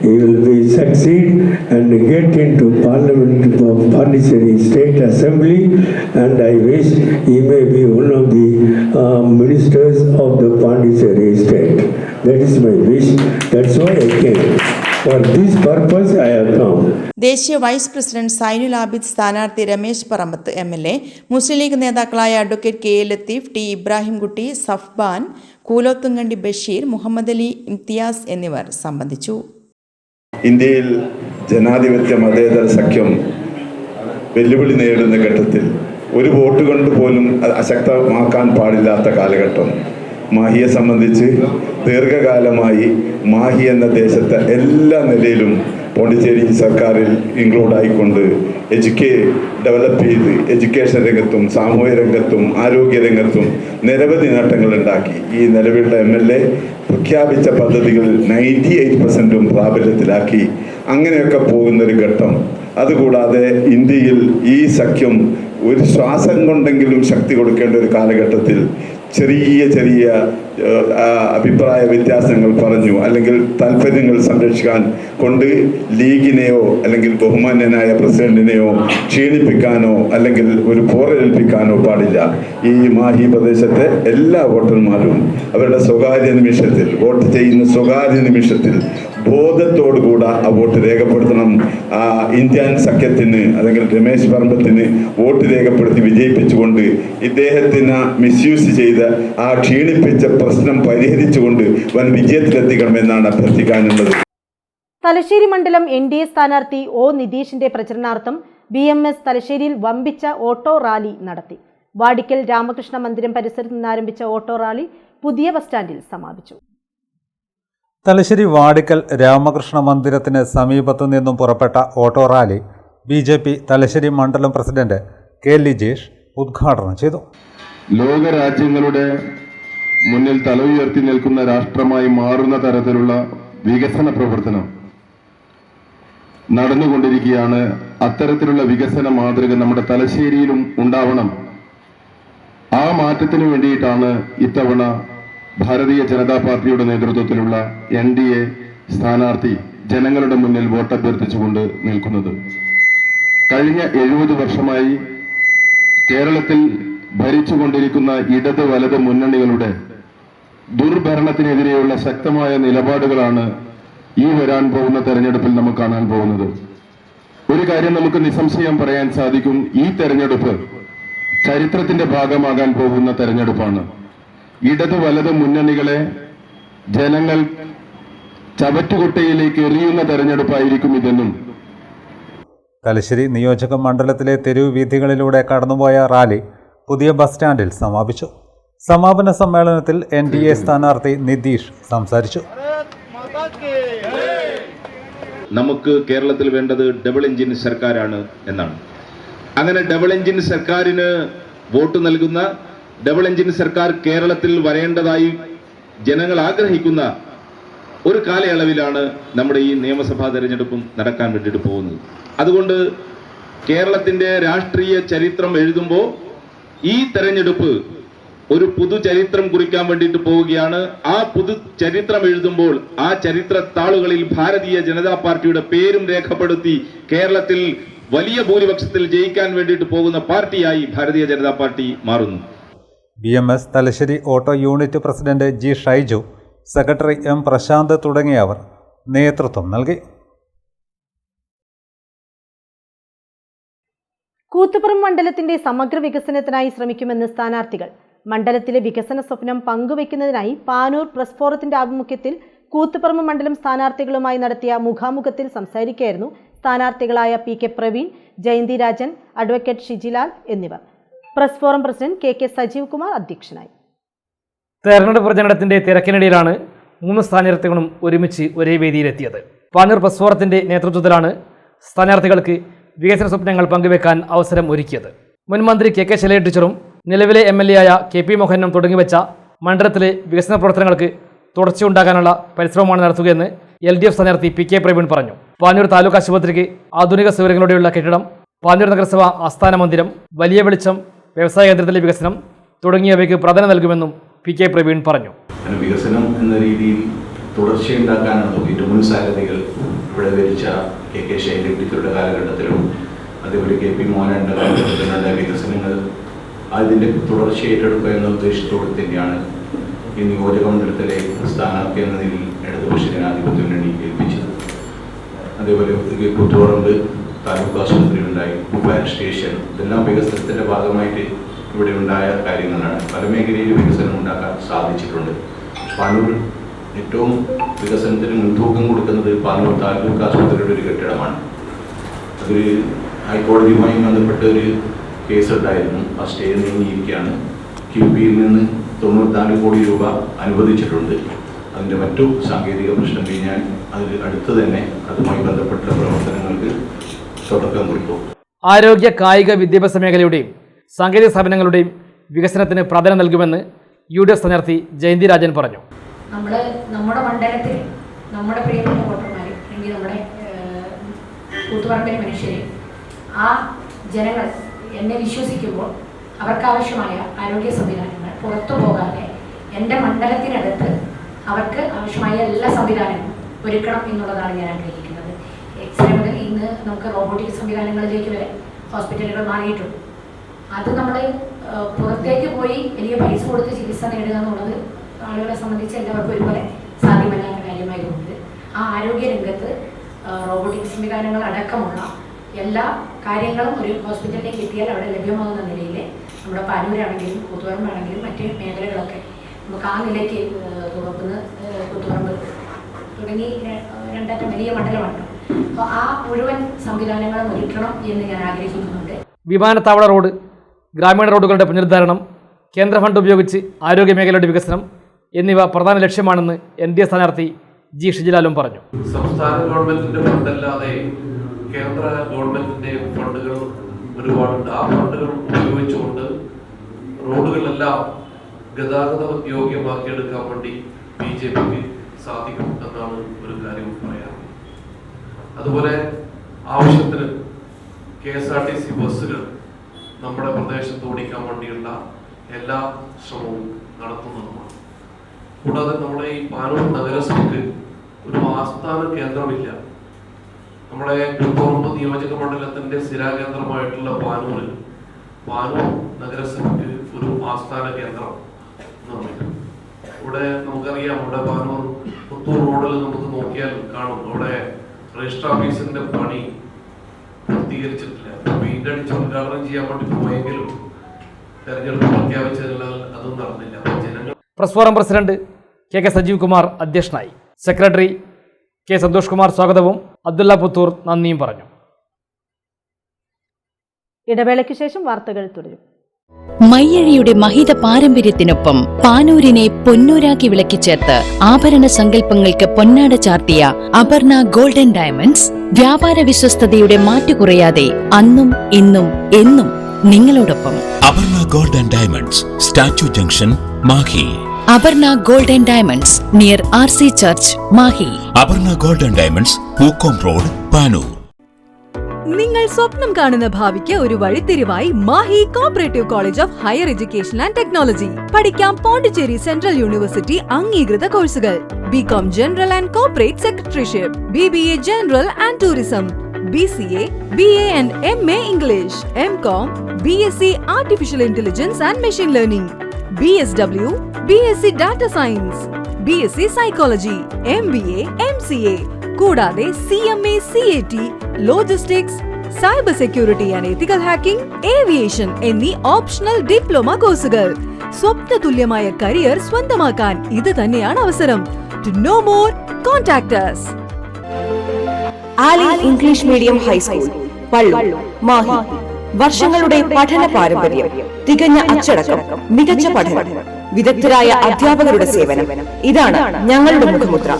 he will be succeed and get into Parliament of Pondicherry State Assembly, and I wish he may be one of the ministers of the Pondicherry State. That is my wish. That's why I came. For this purpose I have come. ദേശീയ vice president Zainul Abid സ്ഥാനാർത്ഥി Ramesh Parambath MLA, Muslim League നേതാക്കളായ advocate KA Latheef, T Ibrahimkutty, Safban, Koolothunkandi Basheer, Muhammad Ali, Imthiyas എന്നിവർ സംബന്ധിച്ചു. ഇന്ത്യയിൽ ജനാധിപത്യ മതേതര സഖ്യം വെല്ലുവിളി നേരിടുന്ന ഘട്ടത്തിൽ ഒരു വോട്ട് കൊണ്ട് പോലും അശക്തമാക്കാൻ പാടില്ലാത്ത കാലഘട്ടം മാഹിയെ സംബന്ധിച്ച് ദീർഘകാലമായി മാഹി എന്ന ദേശത്തെ എല്ലാ നിലയിലും പോണ്ടിച്ചേരി സർക്കാരിൽ ഇൻക്ലൂഡ് ആയിക്കൊണ്ട് ഡെവലപ്പ് ചെയ്ത് എഡ്യൂക്കേഷൻ രംഗത്തും സാമൂഹ്യ രംഗത്തും ആരോഗ്യ രംഗത്തും നിരവധി നേട്ടങ്ങൾ ഉണ്ടാക്കി. ഈ നിലവിലുള്ള MLA പ്രഖ്യാപിച്ച പദ്ധതികൾ 98% പ്രാബല്യത്തിലാക്കി. അങ്ങനെയൊക്കെ പോകുന്നൊരു ഘട്ടം. അതുകൂടാതെ ഇന്ത്യയിൽ ഈ സഖ്യം ഒരു ശ്വാസം കൊണ്ടെങ്കിലും ശക്തി കൊടുക്കേണ്ട ഒരു കാലഘട്ടത്തിൽ ചെറിയ അഭിപ്രായ വ്യത്യാസങ്ങൾ പറഞ്ഞു, അല്ലെങ്കിൽ താല്പര്യങ്ങൾ സംരക്ഷിക്കാൻ കൊണ്ട് ലീഗിനെയോ അല്ലെങ്കിൽ ബഹുമാന്യനായ പ്രസിഡന്റിനെയോ ക്ഷീണിപ്പിക്കാനോ അല്ലെങ്കിൽ ഒരു പോറലേൽപ്പിക്കാനോ പാടില്ല. ഈ മാഹി പ്രദേശത്തെ എല്ലാ വോട്ടർമാരും അവരുടെ സ്വകാര്യ നിമിഷത്തിൽ വോട്ട് ചെയ്യുന്ന സ്വകാര്യ നിമിഷത്തിൽ ബോധത്തോടുകൂടെ ആ വോട്ട് രേഖപ്പെടുത്തണം. ഇന്ത്യൻ സഖ്യത്തിന് അല്ലെങ്കിൽ രമേശ് പറമ്പത്തിന് വോട്ട് രേഖപ്പെടുത്തി വിജയിപ്പിച്ചുകൊണ്ട് ഇദ്ദേഹത്തിന് മിസ്യൂസ് ചെയ്ത് ആ ക്ഷീണിപ്പിച്ച പ്രശ്നം പരിഹരിച്ചുകൊണ്ട് വൻ വിജയത്തിലെത്തിക്കണമെന്നാണ് അഭ്യർത്ഥിക്കാനുള്ളത്. തലശ്ശേരി മണ്ഡലം NDA സ്ഥാനാർത്ഥി O നിതീഷിന്റെ പ്രചരണാർത്ഥം BMS തലശ്ശേരിയിൽ വമ്പിച്ച ഓട്ടോ റാലി നടത്തി. വാടിക്കൽ രാമകൃഷ്ണ മന്ദിരം പരിസരത്ത് നിന്ന് ആരംഭിച്ച ഓട്ടോ റാലി പുതിയ ബസ് സ്റ്റാൻഡിൽ സമാപിച്ചു. തലശ്ശേരി വാടിക്കൽ രാമകൃഷ്ണ മന്ദിരത്തിന് സമീപത്തു നിന്നും പുറപ്പെട്ട ഓട്ടോ റാലി BJP തലശ്ശേരി മണ്ഡലം പ്രസിഡന്റ് K. ലിജേഷ് ഉദ്ഘാടനം ചെയ്തു. ലോകരാജ്യങ്ങളുടെ മുന്നിൽ തല ഉയർത്തി നിൽക്കുന്ന രാഷ്ട്രമായി മാറുന്ന തരത്തിലുള്ള വികസന പ്രവർത്തനം നടന്നുകൊണ്ടിരിക്കുകയാണ്. അത്തരത്തിലുള്ള വികസന മാതൃക നമ്മുടെ തലശ്ശേരിയിലും ഉണ്ടാവണം. ആ മാറ്റത്തിന് വേണ്ടിയിട്ടാണ് ഇത്തവണ ഭാരതീയ ജനതാ പാർട്ടിയുടെ നേതൃത്വത്തിലുള്ള NDA സ്ഥാനാർത്ഥി ജനങ്ങളുടെ മുന്നിൽ വോട്ടഭ്യർത്ഥിച്ചുകൊണ്ട് നിൽക്കുന്നത്. കഴിഞ്ഞ 70 വർഷമായി കേരളത്തിൽ ഭരിച്ചുകൊണ്ടിരിക്കുന്ന ഇടത് വലത് മുന്നണികളുടെ ദുർഭരണത്തിനെതിരെയുള്ള ശക്തമായ നിലപാടുകളാണ് ഈ വരാൻ പോകുന്ന തെരഞ്ഞെടുപ്പിൽ നമുക്ക് കാണാൻ പോകുന്നത്. ഒരു കാര്യം നമുക്ക് നിസ്സംശയം പറയാൻ സാധിക്കും, ഈ തെരഞ്ഞെടുപ്പ് ചരിത്രത്തിന്റെ ഭാഗമാകാൻ പോകുന്ന തെരഞ്ഞെടുപ്പാണ്. ഇടത് വലത് മുന്നണികളെ ജനങ്ങൾ ചവറ്റുകുട്ടയിലേക്ക് എറിയുന്ന തെരഞ്ഞെടുപ്പായിരിക്കും ഇതെന്നും. തലശ്ശേരി നിയോജക മണ്ഡലത്തിലെ തെരുവ് വീഥികളിലൂടെ കടന്നുപോയ റാലി പുതിയ ബസ് സ്റ്റാൻഡിൽ സമാപിച്ചു. സമാപന സമ്മേളനത്തിൽ NDA സ്ഥാനാർത്ഥി നിതീഷ് സംസാരിച്ചു. നമുക്ക് കേരളത്തിൽ വേണ്ടത് ഡബിൾ എഞ്ചിൻ സർക്കാരാണ് എന്നാണ്. അങ്ങനെ ഡബിൾ എഞ്ചിൻ സർക്കാരിന് വോട്ട് നൽകുന്ന, ഡബിൾ എഞ്ചിൻ സർക്കാർ കേരളത്തിൽ വരേണ്ടതായി ജനങ്ങൾ ആഗ്രഹിക്കുന്ന ഒരു കാലയളവിലാണ് നമ്മുടെ ഈ നിയമസഭാ തെരഞ്ഞെടുപ്പും നടക്കാൻ വേണ്ടിയിട്ട് പോകുന്നത്. അതുകൊണ്ട് കേരളത്തിന്റെ രാഷ്ട്രീയ ചരിത്രം എഴുതുമ്പോൾ ഈ തെരഞ്ഞെടുപ്പ് ഒരു പുതുചരിത്രം കുറിക്കാൻ വേണ്ടിയിട്ട് പോവുകയാണ്. ആ പുതു ചരിത്രം എഴുതുമ്പോൾ ആ ചരിത്ര താളുകളിൽ ഭാരതീയ ജനതാ പാർട്ടിയുടെ പേരും രേഖപ്പെടുത്തി കേരളത്തിൽ വലിയ ഭൂരിപക്ഷത്തിൽ ജയിക്കാൻ വേണ്ടിയിട്ട് പോകുന്ന പാർട്ടിയായി ഭാരതീയ ജനതാ പാർട്ടി മാറുന്നു. BMS Thalassery auto unit president G. Shaiju, secretary M. Prashanth തുടങ്ങിയവർ നേതൃത്വം നൽകി. കൂത്തുപറമ്പ് മണ്ഡലത്തിന്റെ സമഗ്ര വികസനത്തിനായി ശ്രമിക്കുമെന്ന് സ്ഥാനാർത്ഥികൾ. മണ്ഡലത്തിലെ വികസന സ്വപ്നം പങ്കുവയ്ക്കുന്നതിനായി പാനൂർ പ്രസ് ഫോറത്തിന്റെ ആഭിമുഖ്യത്തിൽ കൂത്തുപറമ്പ് മണ്ഡലം സ്ഥാനാർത്ഥികളുമായി നടത്തിയ മുഖാമുഖത്തിൽ സംസാരിക്കുകയായിരുന്നു സ്ഥാനാർത്ഥികളായ PK പ്രവീൺ, ജയന്തി രാജൻ, അഡ്വക്കേറ്റ് ഷിജിലാൽ എന്നിവർ. Press forum president KK Sajeev Kumar അധ്യക്ഷനായി. തെരഞ്ഞെടുപ്പ് പ്രചരണത്തിന്റെ തിരക്കിനിടയിലാണ് 3 സ്ഥാനാർത്ഥികളും ഒരുമിച്ച് ഒരേ വേദിയിലെത്തിയത്. പാനൂർ പ്രസ് ഫോറത്തിന്റെ നേതൃത്വത്തിലാണ് സ്ഥാനാർത്ഥികൾക്ക് വികസന സ്വപ്നങ്ങൾ പങ്കുവെക്കാൻ അവസരം ഒരുക്കിയത്. മുൻ മന്ത്രി KK ശൈലജ ടീച്ചറും നിലവിലെ MLA ആയ KP മോഹനും തുടങ്ങിവെച്ച മണ്ഡലത്തിലെ വികസന പ്രവർത്തനങ്ങൾക്ക് തുടർച്ചയുണ്ടാകാനുള്ള പരിശ്രമമാണ് നടത്തുകയെന്ന് LDF സ്ഥാനാർത്ഥി PK പ്രവീൺ പറഞ്ഞു. പാനൂർ താലൂക്ക് ആശുപത്രിക്ക് ആധുനിക സൗകര്യങ്ങളോടെയുള്ള കെട്ടിടം, പാനൂർ നഗരസഭ ആസ്ഥാന മന്ദിരം, വലിയ വെളിച്ചം, വ്യവസായ കേന്ദ്രത്തിലെ വികസനം തുടങ്ങിയവയ്ക്ക് പ്രാധാന്യം നൽകുമെന്നും PK പ്രവീൺ പറഞ്ഞു. വികസനം എന്ന രീതിയിൽ തുടർച്ചയുണ്ടാക്കാനാണ് ഏറ്റവും മുൻ സാരഥികൾ ഇവിടെ ഭരിച്ച KK ശൈലജ ടീച്ചറുടെ കാലഘട്ടത്തിലും അതേപോലെ KP മോഹനന്റെ കാലഘട്ടത്തിലുള്ള വികസനങ്ങൾ അതിൻ്റെ തുടർച്ച ഏറ്റെടുക്കുക എന്ന ഉദ്ദേശത്തോടെ തന്നെയാണ് ഈ നിയോജക മണ്ഡലത്തിലെ സ്ഥാനാർത്ഥി എന്ന നിലയിൽ ഇടതുപക്ഷ ജനാധിപത്യ മുന്നണി ഏൽപ്പിച്ചത്. അതേപോലെ കൂത്തുപറമ്പ് താലൂക്ക് ആശുപത്രി ഉണ്ടായി, ഫയർ സ്റ്റേഷൻ, ഇതെല്ലാം വികസനത്തിൻ്റെ ഭാഗമായിട്ട് ഇവിടെ ഉണ്ടായ കാര്യങ്ങളാണ്. പല മേഖലയിൽ വികസനം ഉണ്ടാക്കാൻ സാധിച്ചിട്ടുണ്ട്. പാനൂർ ഏറ്റവും വികസനത്തിന് മുൻതൂക്കം കൊടുക്കുന്നത് പാനൂർ താലൂക്ക് ആശുപത്രിയുടെ ഒരു കെട്ടിടമാണ്. അതൊരു ഹൈക്കോടതിയുമായി ബന്ധപ്പെട്ട ഒരു കേസ് ഉണ്ടായിരുന്നു. ആ സ്റ്റേ നീങ്ങിയിരിക്കുകയാണ്. QPയിൽ നിന്ന് 94 കോടി രൂപ അനുവദിച്ചിട്ടുണ്ട്. അതിൻ്റെ മറ്റു സാങ്കേതിക പ്രശ്നം കഴിഞ്ഞാൽ അതിൽ അടുത്ത് തന്നെ അതുമായി ബന്ധപ്പെട്ട പ്രവർത്തനങ്ങൾക്ക് തുടക്കം കുറിക്കും. ആരോഗ്യ, കായിക, വിദ്യാഭ്യാസ മേഖലയുടെയും സാങ്കേതിക സ്ഥാപനങ്ങളുടെയും വികസനത്തിന് പ്രാധാന്യം നൽകുമെന്ന് UDF സ്ഥാനാർത്ഥി ജയന്തി രാജൻ പറഞ്ഞു. നമ്മുടെ മണ്ഡലത്തിൽ നമ്മുടെ പ്രിയപ്പെട്ട വോട്ടർമാർ അല്ലെങ്കിൽ നമ്മുടെ കൂത്തുപറമ്പിലെ മനുഷ്യരെ ആ ജനങ്ങൾ എന്നെ വിശ്വസിക്കുമ്പോൾ അവർക്കാവശ്യമായ ആരോഗ്യ സംവിധാനങ്ങൾ പുറത്തു പോകാതെ എൻ്റെ മണ്ഡലത്തിനകത്ത് അവർക്ക് ആവശ്യമായ എല്ലാ സംവിധാനങ്ങളും ഒരുക്കണം എന്നുള്ളതാണ് ഞാൻ ആഗ്രഹിക്കുന്നത്. എക്സ്റേ മുതൽ ഇന്ന് നമുക്ക് റോബോട്ടിക് സംവിധാനങ്ങളിലേക്ക് വരെ ഹോസ്പിറ്റലുകൾ മാറിയിട്ടുണ്ട്. അത് നമ്മൾ പുറത്തേക്ക് പോയി വലിയ പൈസ കൊടുത്ത് ചികിത്സ നേടുക എന്നുള്ളത് ആളുകളെ സംബന്ധിച്ച് എല്ലാവർക്കും ഒരുപോലെ സാധ്യമല്ലാത്ത കാര്യമായതുകൊണ്ട് ആ ആരോഗ്യ രംഗത്ത് റോബോട്ടിക് സംവിധാനങ്ങൾ അടക്കമുള്ള എല്ലാ കാര്യങ്ങളും ഒരു ഹോസ്പിറ്റലിലേക്ക് എത്തിയാൽ അവിടെ ലഭ്യമാകുന്ന നിലയിൽ നമ്മുടെ പാനൂരാണെങ്കിലും കൂത്തുപറമ്പാണെങ്കിലും മറ്റ് മേഖലകളൊക്കെ നമുക്ക് ആ നിലയ്ക്ക് കൂത്തുപറമ്പ് തുടങ്ങി രണ്ടറ്റം വലിയ മണ്ഡലമാണ്. അപ്പോൾ ആ മുഴുവൻ സംവിധാനങ്ങളും ഒരുക്കണം എന്ന് ഞാൻ ആഗ്രഹിക്കുന്നുണ്ട്. വിമാനത്താവള റോഡ്, ഗ്രാമീണ റോഡുകളുടെ പുനരുദ്ധാരണം, കേന്ദ്ര ഫണ്ട് ഉപയോഗിച്ച് ആരോഗ്യ മേഖലയുടെ വികസനം എന്നിവ പ്രധാന ലക്ഷ്യമാണെന്ന് NDA സ്ഥാനാർത്ഥി G. ഷിജിലാലും പറഞ്ഞു. സംസ്ഥാന ഗവൺമെന്റിന്റെ ഫണ്ടല്ലാതെ കേന്ദ്ര ഗവൺമെന്റിന്റെ ഫണ്ടുകൾ ഒരുപാടുണ്ട്. ആ ഫണ്ടുകൾ ഉപയോഗിച്ചുകൊണ്ട് റോഡുകളെല്ലാം ഗതാഗത യോഗ്യമാക്കിയെടുക്കാൻ വേണ്ടി BJPക്ക് സാധിക്കും എന്നാണ് ഒരു കാര്യം പറയാം. അതുപോലെ ആവശ്യത്തിന് KSRTC ബസ്സുകൾ നമ്മുടെ പ്രദേശത്ത് ഓടിക്കാൻ വേണ്ടിയുള്ള എല്ലാ ശ്രമവും നടത്തുന്നതുമാണ്. കൂടാതെ നമ്മുടെ ഈ പാനൂർ നഗരസഭയ്ക്ക് ഒരു ആസ്ഥാന കേന്ദ്രമില്ല. നമ്മുടെ കൂത്തുപറമ്പ് നിയോജക മണ്ഡലത്തിന്റെ സ്ഥിരാകേന്ദ്രമായിട്ടുള്ള പാനൂർ നഗരസഭയ്ക്ക് ഒരു ആസ്ഥാന കേന്ദ്രം നിർമ്മിക്കും. ഇവിടെ നമുക്കറിയാം, ഇവിടെ പാനൂർ പുത്തൂർ റോഡിൽ നമുക്ക് നോക്കിയാൽ കാണും, അവിടെ രജിസ്റ്റർ ഓഫീസിന്റെ പണി പൂർത്തീകരിച്ചിട്ടില്ല. പെയിന്റ് അടിച്ച് ഉദ്ഘാടനം ചെയ്യാൻ വേണ്ടി പോയെങ്കിലും തെരഞ്ഞെടുപ്പ് പ്രഖ്യാപിച്ചതിനാൽ അതും നടന്നില്ല. ജനങ്ങൾ press forum president KK Sajeev Kumar അധ്യക്ഷനായി. Secretary K. സന്തോഷ് കുമാർ സ്വാഗതവും അബ്ദുള്ള പുത്തൂർ നന്ദിയും പറഞ്ഞു. ഇടവേളയ്ക്ക് ശേഷം വാർത്തകൾ തുടരും. മയ്യഴിയുടെ മഹിത പാരമ്പര്യത്തിനൊപ്പം പാനൂരിനെ പൊന്നൂരാക്കി വിളക്കിച്ചേർത്ത് ആഭരണ സങ്കല്പങ്ങൾക്ക് പൊന്നാട ചാർത്തിയ അപർണ ഗോൾഡൻ ഡയമണ്ട്സ് വ്യാപാര വിശ്വസ്തതയുടെ മാറ്റുകുറയാതെ അന്നും ഇന്നും എന്നും നിങ്ങളോടൊപ്പം. Aparna golden diamonds, statue junction, Mahe. Aparna golden diamonds near RC church, Mahe. Aparna golden diamonds, Pookkom road, Panoor. നിങ്ങൾ സ്വപ്നം കാണുന്ന ഭാവിക്ക് ഒരു വഴിത്തിരിവായി Mahe cooperative college of higher education and technology. പഠിക്കാം പോണ്ടിച്ചേരി സെൻട്രൽ യൂണിവേഴ്സിറ്റി അംഗീകൃത കോഴ്സുകൾ: BCom general and corporate secretaryship, BBA general and tourism, BCA, BA and MA English, MCom, BSc artificial intelligence and machine learning, BSW, BSc data science, BSc psychology, MBA, MCA, കൂടാതെ CMA, CAT, logistics, cyber security and ethical hacking, aviation എന്നീ optional diploma കോഴ്സുകൾ. സ്വപ്ന തുല്യമായ career സ്വന്തമാക്കാൻ ഇത് തന്നെയാണ് അവസരം. To know more, contact us. Ali English medium high school, Palloor, Mahe. വർഷങ്ങളുടെ പഠന പാരമ്പര്യം, തികഞ്ഞ അച്ചടക്കം, മികച്ച പഠനം, വിദഗ്ധരായ അധ്യാപകരുടെ സേവനം, ഇതാണ് ഞങ്ങളുടെ മുഖമുദ്ര.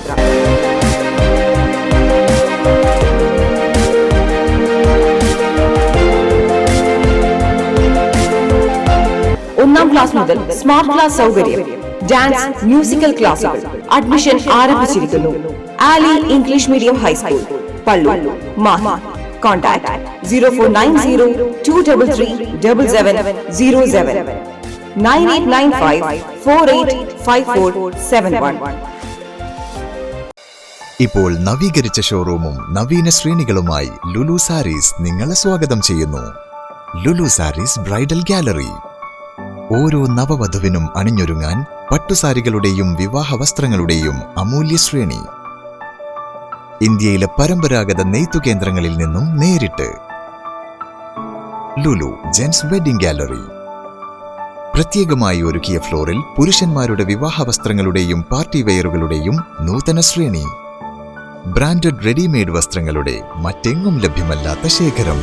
ഒന്നാം ക്ലാസ് മുതൽ സ്മാർട്ട് ക്ലാസ് സൗകര്യം, ഡാൻസ്, മ്യൂസിക്കൽ ക്ലാസുകൾ. അഡ്മിഷൻ ആരംഭിച്ചിരിക്കുന്നു. Ali English medium high school, Palloor, Mahe. Contact 0490-233-7707, 9895-485471. ഇപ്പോൾ നവീകരിച്ച ഷോറൂമും നവീന ശ്രേണികളുമായി ലുലു സാരീസ് നിങ്ങളെ സ്വാഗതം ചെയ്യുന്നു. Lulu Sarees bridal gallery. ഓരോ നവവധുവിനും അണിഞ്ഞൊരുങ്ങാൻ പട്ടുസാരികളുടെയും വിവാഹ വസ്ത്രങ്ങളുടെയും അമൂല്യ ശ്രേണി. ഇന്ത്യയിലെ പരമ്പരാഗത നെയ്ത്തു കേന്ദ്രങ്ങളിൽ നിന്നും നേരിട്ട്. Lulu gents wedding gallery. പ്രത്യേകമായി ഒരുക്കിയ ഫ്ലോറിൽ പുരുഷന്മാരുടെ വിവാഹ വസ്ത്രങ്ങളുടെയും പാർട്ടി വെയറുകളുടെയും നൂതന ശ്രേണി. ബ്രാൻഡഡ് റെഡിമെയ്ഡ് വസ്ത്രങ്ങളുടെ മറ്റെങ്ങും ലഭ്യമല്ലാത്ത ശേഖരം.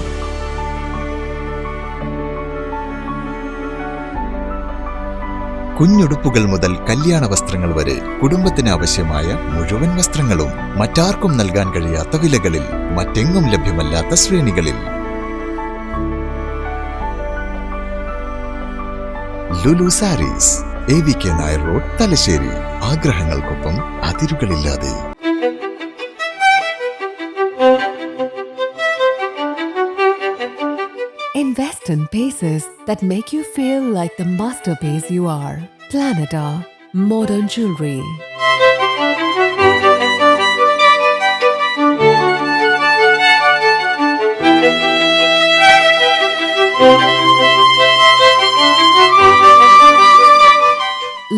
കുഞ്ഞുടുപ്പുകൾ മുതൽ കല്യാണ വസ്ത്രങ്ങൾ വരെ കുടുംബത്തിന് ആവശ്യമായ മുഴുവൻ വസ്ത്രങ്ങളും മറ്റാർക്കും നൽകാൻ കഴിയാത്ത വിലകളിൽ, മറ്റെങ്ങും ലഭ്യമല്ലാത്ത ശ്രേണികളിൽ. Lulu sarees, AVK Nair road, Thalassery. ആഗ്രഹങ്ങൾക്കൊപ്പം അതിരുകളില്ലാതെ. Invest in pieces that make you feel like the masterpiece you are. Planeta Modern Jewelry.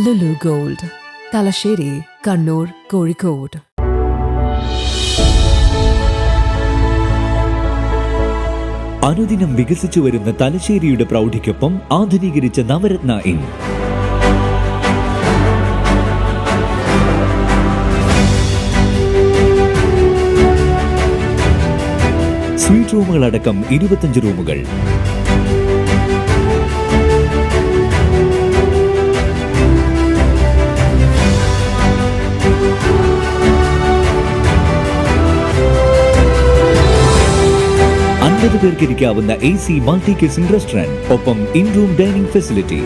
Lulu Gold, Talasheri, Kannur, Kozhikode. അനുദിനം വികസിച്ചു വരുന്ന തലശ്ശേരിയുടെ പ്രൗഢിക്കൊപ്പം ആധുനീകരിച്ച നവരത്ന ഇൻ. സ്വീറ്റ് റൂമുകളടക്കം 25 റൂമുകൾ. പേർക്ക് ഇരിക്കാവുന്ന AC മൾട്ടി കിച്ചൺ റെസ്റ്റോറന്റ്, ഒപ്പം in room dining facility.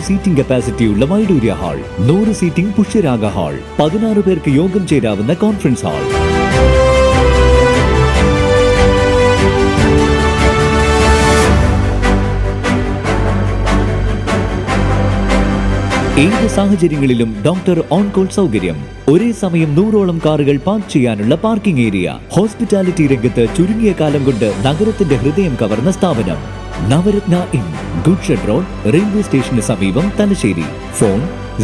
Seating കപ്പാസിറ്റിയുള്ള Vaidurya hall, 100 seating Pushyaraga hall, 16 പേർക്ക് യോഗം ചേരാവുന്ന കോൺഫറൻസ് ഹാൾ. ഏത് സാഹചര്യങ്ങളിലും ഡോക്ടർ ഓൺ കോൾ സൗകര്യം. ഒരേ സമയം 100ഓളം കാറുകൾ പാർക്ക് ചെയ്യാനുള്ള പാർക്കിംഗ് ഏരിയ. ഹോസ്പിറ്റാലിറ്റി രംഗത്ത് ചുരുങ്ങിയ കാലം കൊണ്ട് നഗരത്തിന്റെ ഹൃദയം കവർന്ന സ്ഥാപനം Navaratna inn, good shed road, railway സ്റ്റേഷന് സമീപം, തലശ്ശേരി. ഫോൺ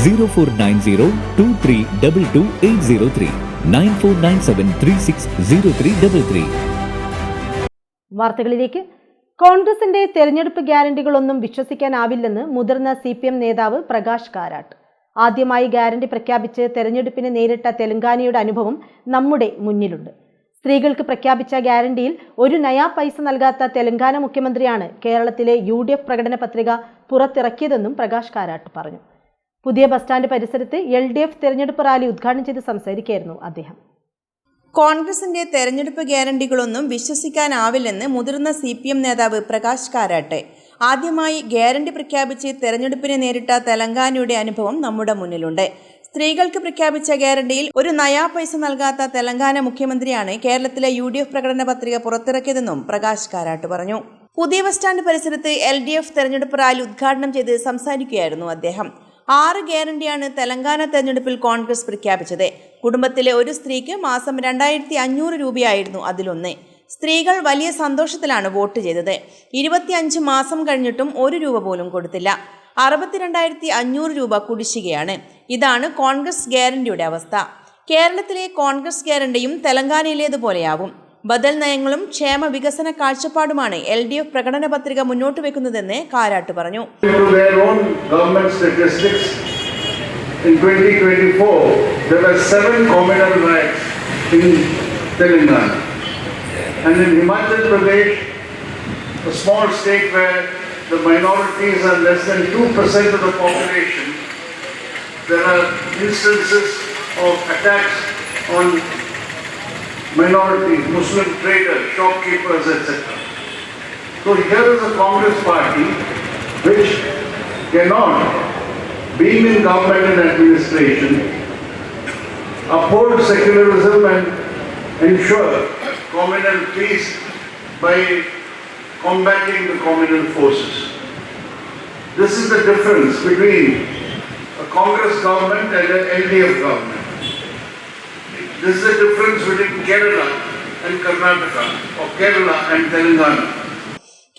049023228803, 9497360333. വാർത്തകളിലേക്ക്. കോൺഗ്രസിന്റെ തെരഞ്ഞെടുപ്പ് ഗ്യാരണ്ടികളൊന്നും വിശ്വസിക്കാനാവില്ലെന്ന് മുതിർന്ന CPM നേതാവ് പ്രകാശ് കാരാട്ട്. ആദ്യമായി ഗ്യാരണ്ടി പ്രഖ്യാപിച്ച് തെരഞ്ഞെടുപ്പിനെ നേരിട്ട തെലങ്കാനയുടെ അനുഭവം നമ്മുടെ മുന്നിലുണ്ട്. സ്ത്രീകൾക്ക് പ്രഖ്യാപിച്ച ഗ്യാരണ്ടിയിൽ ഒരു നയാ പൈസ നൽകാത്ത തെലങ്കാന മുഖ്യമന്ത്രിയാണ് കേരളത്തിലെ UDF പ്രകടന പത്രിക പുറത്തിറക്കിയതെന്നും പ്രകാശ് കാരാട്ട് പറഞ്ഞു. പുതിയ ബസ് സ്റ്റാൻഡ് പരിസരത്ത് LDF തെരഞ്ഞെടുപ്പ് റാലി ഉദ്ഘാടനം ചെയ്ത് സംസാരിക്കുകയായിരുന്നു അദ്ദേഹം. കോൺഗ്രസിന്റെ തെരഞ്ഞെടുപ്പ് ഗ്യാരണ്ടികളൊന്നും വിശ്വസിക്കാനാവില്ലെന്ന് മുതിർന്ന CPM നേതാവ് പ്രകാശ് കാരാട്ട്. ആദ്യമായി ഗ്യാരണ്ടി പ്രഖ്യാപിച്ച് തെരഞ്ഞെടുപ്പിനെ നേരിട്ട തെലങ്കാനയുടെ അനുഭവം നമ്മുടെ മുന്നിലുണ്ട്. സ്ത്രീകൾക്ക് പ്രഖ്യാപിച്ച ഗ്യാരണ്ടിയിൽ ഒരു നയാ പൈസ നൽകാത്ത തെലങ്കാന മുഖ്യമന്ത്രിയാണ് കേരളത്തിലെ UDF പ്രകടന പത്രിക പുറത്തിറക്കിയതെന്നും പ്രകാശ് കാരാട്ട് പറഞ്ഞു. പുതിയ ബസ് സ്റ്റാൻഡ് പരിസരത്ത് LDF തെരഞ്ഞെടുപ്പ് റാലി ഉദ്ഘാടനം ചെയ്ത് സംസാരിക്കുകയായിരുന്നു അദ്ദേഹം. 6 ഗ്യാരണ്ടിയാണ് തെലങ്കാന തെരഞ്ഞെടുപ്പിൽ കോൺഗ്രസ് പ്രഖ്യാപിച്ചത്. കുടുംബത്തിലെ ഒരു സ്ത്രീക്ക് മാസം 2500 രൂപയായിരുന്നു അതിലൊന്ന്. സ്ത്രീകൾ വലിയ സന്തോഷത്തിലാണ് വോട്ട് ചെയ്തത്. 25 മാസം കഴിഞ്ഞിട്ടും 1 രൂപ പോലും കൊടുത്തില്ല. 62,500 രൂപ കുടിശ്ശികയാണ്. ഇതാണ് കോൺഗ്രസ് ഗ്യാരണ്ടിയുടെ അവസ്ഥ. കേരളത്തിലെ കോൺഗ്രസ് ഗ്യാരണ്ടിയും തെലങ്കാനയിലേതുപോലെയാവും. ബദൽ നയങ്ങളും ക്ഷേമ വികസന കാഴ്ചപ്പാടുമാണ് LDF പ്രകടന പത്രിക മുന്നോട്ട് വെക്കുന്നതെന്ന് കാരാട്ട് പറഞ്ഞു. In 2024, there were 7 communal riots in Telangana. And in Himachal Pradesh, a small state where the minorities are less than 2% of the population, there are instances of attacks on minorities, Muslim traders, shopkeepers, etc. So here is a Congress party which cannot, being in government and administration, uphold secularism and ensure communal peace by combating the communal forces. This is the difference between a Congress government and an LDF government. This is the difference between Kerala and Karnataka, or Kerala and Telangana.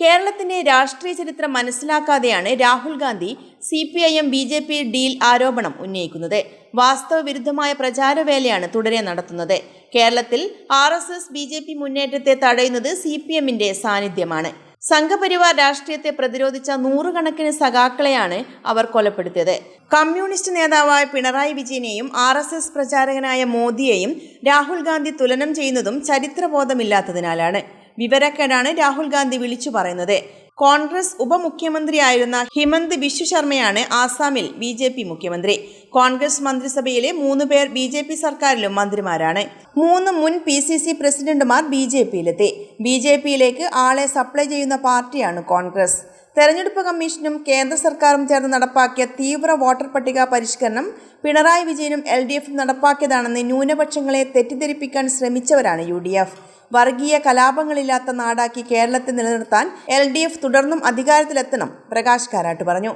കേരളത്തിന്റെ രാഷ്ട്രീയ ചരിത്രം മനസ്സിലാക്കാതെയാണ് Rahul Gandhi CPIM BJP deal ആരോപണം ഉന്നയിക്കുന്നത്. വാസ്തവ വിരുദ്ധമായ പ്രചാരവേലയാണ് തുടരെ നടത്തുന്നത്. കേരളത്തിൽ RSS BJP മുന്നേറ്റത്തെ തടയുന്നത് CPMന്റെ സാന്നിധ്യമാണ്. സംഘപരിവാർ രാഷ്ട്രീയത്തെ പ്രതിരോധിച്ച 100 കണക്കിന് സഖാക്കളെയാണ് അവർ കൊലപ്പെടുത്തിയത്. കമ്മ്യൂണിസ്റ്റ് നേതാവായ പിണറായി വിജയനെയും RSS പ്രചാരകനായ മോദിയെയും രാഹുൽ ഗാന്ധി തുലനം ചെയ്യുന്നതും ചരിത്രബോധമില്ലാത്തതിനാലാണ്. വിവരക്കേടാണ് രാഹുൽ ഗാന്ധി വിളിച്ചു പറയുന്നത്. കോൺഗ്രസ് ഉപമുഖ്യമന്ത്രിയായിരുന്ന ഹിമന്ത് ബിശ്വ ശർമ്മയാണ് ആസാമിൽ BJP മുഖ്യമന്ത്രി. കോൺഗ്രസ് മന്ത്രിസഭയിലെ 3 പേർ BJP സർക്കാരിലും മന്ത്രിമാരാണ്. 3 മുൻ PCC പ്രസിഡന്റുമാർ BJPയിലെത്തി. BJPയിലേക്ക് ആളെ സപ്ലൈ ചെയ്യുന്ന പാർട്ടിയാണ് കോൺഗ്രസ്. തെരഞ്ഞെടുപ്പ് കമ്മീഷനും കേന്ദ്ര സർക്കാരും ചേർന്ന് നടപ്പാക്കിയ തീവ്ര വോട്ടർ പട്ടിക പരിഷ്കരണം പിണറായി വിജയനും LDFും നടപ്പാക്കിയതാണെന്ന് ന്യൂനപക്ഷങ്ങളെ തെറ്റിദ്ധരിപ്പിക്കാൻ ശ്രമിച്ചവരാണ് UDF. വർഗീയ കലാപങ്ങളില്ലാത്ത നാടാക്കി കേരളത്തെ നിലനിർത്താൻ LDF തുടർന്നും അധികാരത്തിലെത്തണം, പ്രകാശ് കാരാട്ട് പറഞ്ഞു.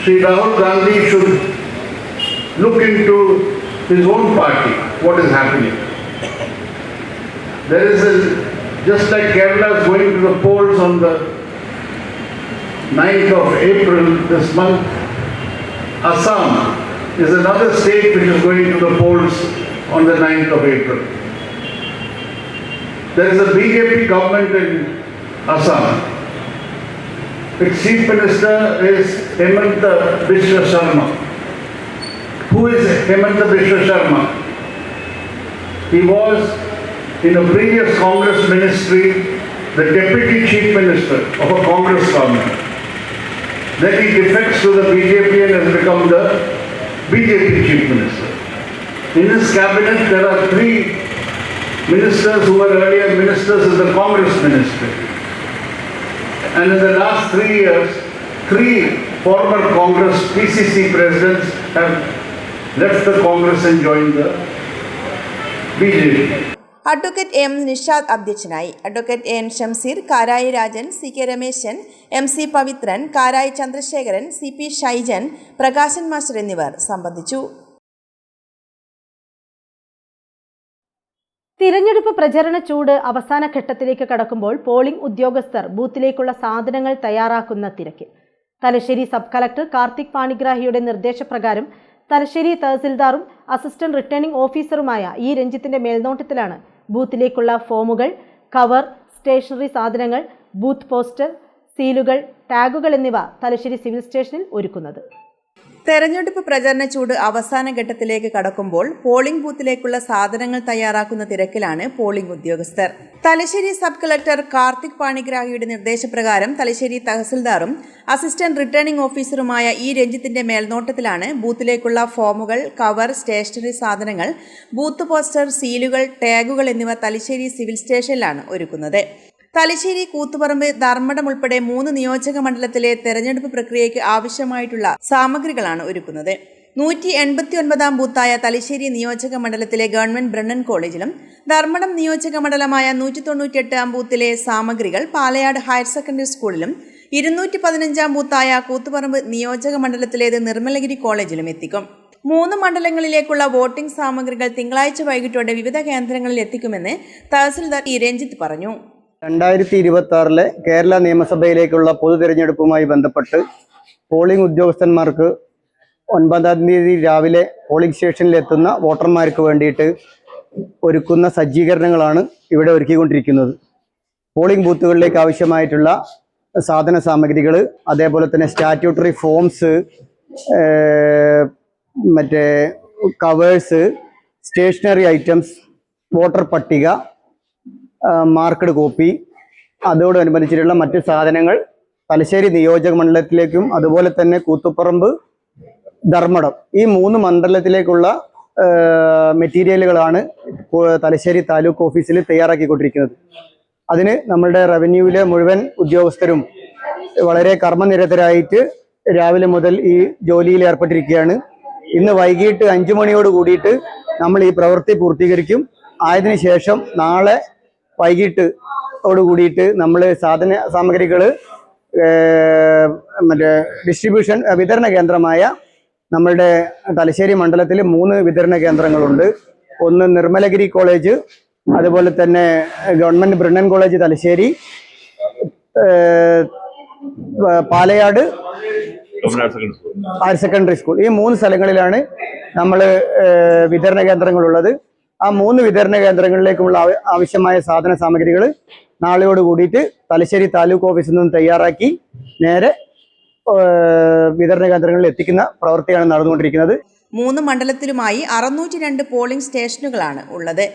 Sri Rahul Gandhi should look into his own party, what is happening. There is just like Kerala is going to the polls on the 9th of April this month, Assam is another state which is going to the polls on the 9th of April. There is a BJP government in Assam. Its chief minister is Hemanta Biswa Sharma. Who is Hemanta Biswa Sharma? He was in a previous Congress ministry the deputy chief minister of a Congress government. Then he defects to the BJP and has become the BJP chief minister. In his cabinet there are 3 ministers who were earlier ministers in the Congress ministry. And in the last 3 years, 3 former Congress PCC presidents have left the Congress and joined the BJP. Advocate M. Nishad അധ്യക്ഷനായി. Advocate N. Shamseer, Karayi Rajan, CK Rameshan, MC Pavithran, Karayi Chandrasekharan, CP Shaijan, Prakashan master എന്നിവർ സംബന്ധിച്ചു. തിരഞ്ഞെടുപ്പ് പ്രചരണ ചൂട് അവസാന ഘട്ടത്തിലേക്ക് കടക്കുമ്പോൾ polling ഉദ്യോഗസ്ഥർ ബൂത്തിലേക്കുള്ള സാധനങ്ങൾ തയ്യാറാക്കുന്ന തിരക്ക്. തലശ്ശേരി സബ് കളക്ടർ കാർത്തിക് പാണിഗ്രാഹിയുടെ നിർദ്ദേശപ്രകാരം തലശ്ശേരി തഹസിൽദാറും അസിസ്റ്റന്റ് റിട്ടേണിംഗ് ഓഫീസറുമായ E. രഞ്ജിത്തിന്റെ മേൽനോട്ടത്തിലാണ് ബൂത്തിലേക്കുള്ള ഫോമുകൾ, കവർ, സ്റ്റേഷനറി സാധനങ്ങൾ, ബൂത്ത് പോസ്റ്റർ, സീലുകൾ, ടാഗുകൾ എന്നിവ തലശ്ശേരി സിവിൽ സ്റ്റേഷനിൽ ഒരുക്കുന്നത്. തെരഞ്ഞെടുപ്പ് പ്രചരണ ചൂട് അവസാന ഘട്ടത്തിലേക്ക് കടക്കുമ്പോൾ പോളിംഗ് ബൂത്തിലേക്കുള്ള സാധനങ്ങൾ തയ്യാറാക്കുന്ന തിരക്കിലാണ് പോളിംഗ് ഉദ്യോഗസ്ഥർ. തലശ്ശേരി സബ് കളക്ടർ കാർത്തിക് പാണിഗ്രാഹിയുടെ നിർദ്ദേശപ്രകാരം തലശ്ശേരി തഹസിൽദാറും അസിസ്റ്റന്റ് റിട്ടേണിംഗ് ഓഫീസറുമായ E. രഞ്ജിത്തിന്റെ മേൽനോട്ടത്തിലാണ് ബൂത്തിലേക്കുള്ള ഫോമുകൾ, കവർ, സ്റ്റേഷനറി സാധനങ്ങൾ, ബൂത്ത് പോസ്റ്റർ, സീലുകൾ, ടാഗുകൾ എന്നിവ തലശ്ശേരി സിവിൽ സ്റ്റേഷനിലാണ് ഒരുക്കുന്നത്. തലശ്ശേരി, കൂത്തുപറമ്പ്, ധർമ്മടം ഉൾപ്പെടെ 3 നിയോജക മണ്ഡലത്തിലെ തെരഞ്ഞെടുപ്പ് പ്രക്രിയയ്ക്ക് ആവശ്യമായിട്ടുള്ള സാമഗ്രികളാണ് ഒരുക്കുന്നത്. 189 ബൂത്തായ തലശ്ശേരി നിയോജക മണ്ഡലത്തിലെ ഗവൺമെന്റ് ബ്രണ്ണൻ കോളേജിലും ധർമ്മടം നിയോജക മണ്ഡലമായ 198 ബൂത്തിലെ സാമഗ്രികൾ പാലയാട് ഹയർ സെക്കൻഡറി സ്കൂളിലും 215 ബൂത്തായ കൂത്തുപറമ്പ് നിയോജക മണ്ഡലത്തിലേത് നിർമ്മലഗിരി കോളേജിലും എത്തിക്കും. 3 മണ്ഡലങ്ങളിലേക്കുള്ള വോട്ടിംഗ് സാമഗ്രികൾ തിങ്കളാഴ്ച വൈകിട്ടോടെ വിവിധ കേന്ദ്രങ്ങളിൽ എത്തിക്കുമെന്ന് തഹസിൽദാർ E. രഞ്ജിത്ത് പറഞ്ഞു. 2026 കേരള നിയമസഭയിലേക്കുള്ള പൊതു തിരഞ്ഞെടുപ്പുമായി ബന്ധപ്പെട്ട് പോളിംഗ് ഉദ്യോഗസ്ഥന്മാർക്ക് 9-ാം തീയതി രാവിലെ പോളിംഗ് സ്റ്റേഷനിലെത്തുന്ന വോട്ടർമാർക്ക് വേണ്ടിയിട്ട് ഒരുക്കുന്ന സജ്ജീകരണങ്ങളാണ് ഇവിടെ ഒരുക്കിക്കൊണ്ടിരിക്കുന്നത്. പോളിംഗ് ബൂത്തുകളിലേക്ക് ആവശ്യമായിട്ടുള്ള സാധന സാമഗ്രികൾ, അതേപോലെ തന്നെ സ്റ്റാറ്റ്യൂട്ടറി ഫോംസ്, മറ്റേ കവേഴ്സ്, സ്റ്റേഷനറി ഐറ്റംസ്, വോട്ടർ പട്ടിക, മാർക്കഡ് കോപ്പി, അതോടനുബന്ധിച്ചിട്ടുള്ള മറ്റ് സാധനങ്ങൾ തലശ്ശേരി നിയോജക മണ്ഡലത്തിലേക്കും അതുപോലെ തന്നെ കൂത്തുപറമ്പ്, ധർമ്മടം ഈ 3 മണ്ഡലത്തിലേക്കുള്ള മെറ്റീരിയലുകളാണ് തലശ്ശേരി താലൂക്ക് ഓഫീസിൽ തയ്യാറാക്കിക്കൊണ്ടിരിക്കുന്നത്. അതിന് നമ്മളുടെ റവന്യൂവിലെ മുഴുവൻ ഉദ്യോഗസ്ഥരും വളരെ കർമ്മനിരതരായിട്ട് രാവിലെ മുതൽ ഈ ജോലിയിൽ ഏർപ്പെട്ടിരിക്കുകയാണ്. ഇന്ന് വൈകിട്ട് 5 മണിയോട് കൂടിയിട്ട് നമ്മൾ ഈ പ്രവൃത്തി പൂർത്തീകരിക്കും. ആയതിനു ശേഷം നാളെ വൈകിട്ടോട് കൂടിയിട്ട് നമ്മൾ സാധന സാമഗ്രികൾ മറ്റേ ഡിസ്ട്രിബ്യൂഷൻ വിതരണ കേന്ദ്രമായ നമ്മളുടെ തലശ്ശേരി മണ്ഡലത്തിൽ 3 വിതരണ കേന്ദ്രങ്ങളുണ്ട്. ഒന്ന് നിർമ്മലഗിരി കോളേജ്, അതുപോലെ തന്നെ government Brennen college Thalassery, Palayad higher secondary school, ഈ 3 സ്ഥലങ്ങളിലാണ് നമ്മൾ വിതരണ കേന്ദ്രങ്ങളുള്ളത്. ആ 3 വിതരണ കേന്ദ്രങ്ങളിലേക്കുള്ള ആവശ്യമായ സാധന സാമഗ്രികൾ നാളെയോട് കൂടിയിട്ട് തലശ്ശേരി താലൂക്ക് ഓഫീസിൽ നിന്നും തയ്യാറാക്കി നേരെ വിതരണ കേന്ദ്രങ്ങളിൽ എത്തിക്കുന്ന പ്രവൃത്തിയാണ് നടന്നുകൊണ്ടിരിക്കുന്നത്. 3 മണ്ഡലത്തിലുമായി 602 പോളിംഗ് സ്റ്റേഷനുകളാണ് ഉള്ളത്.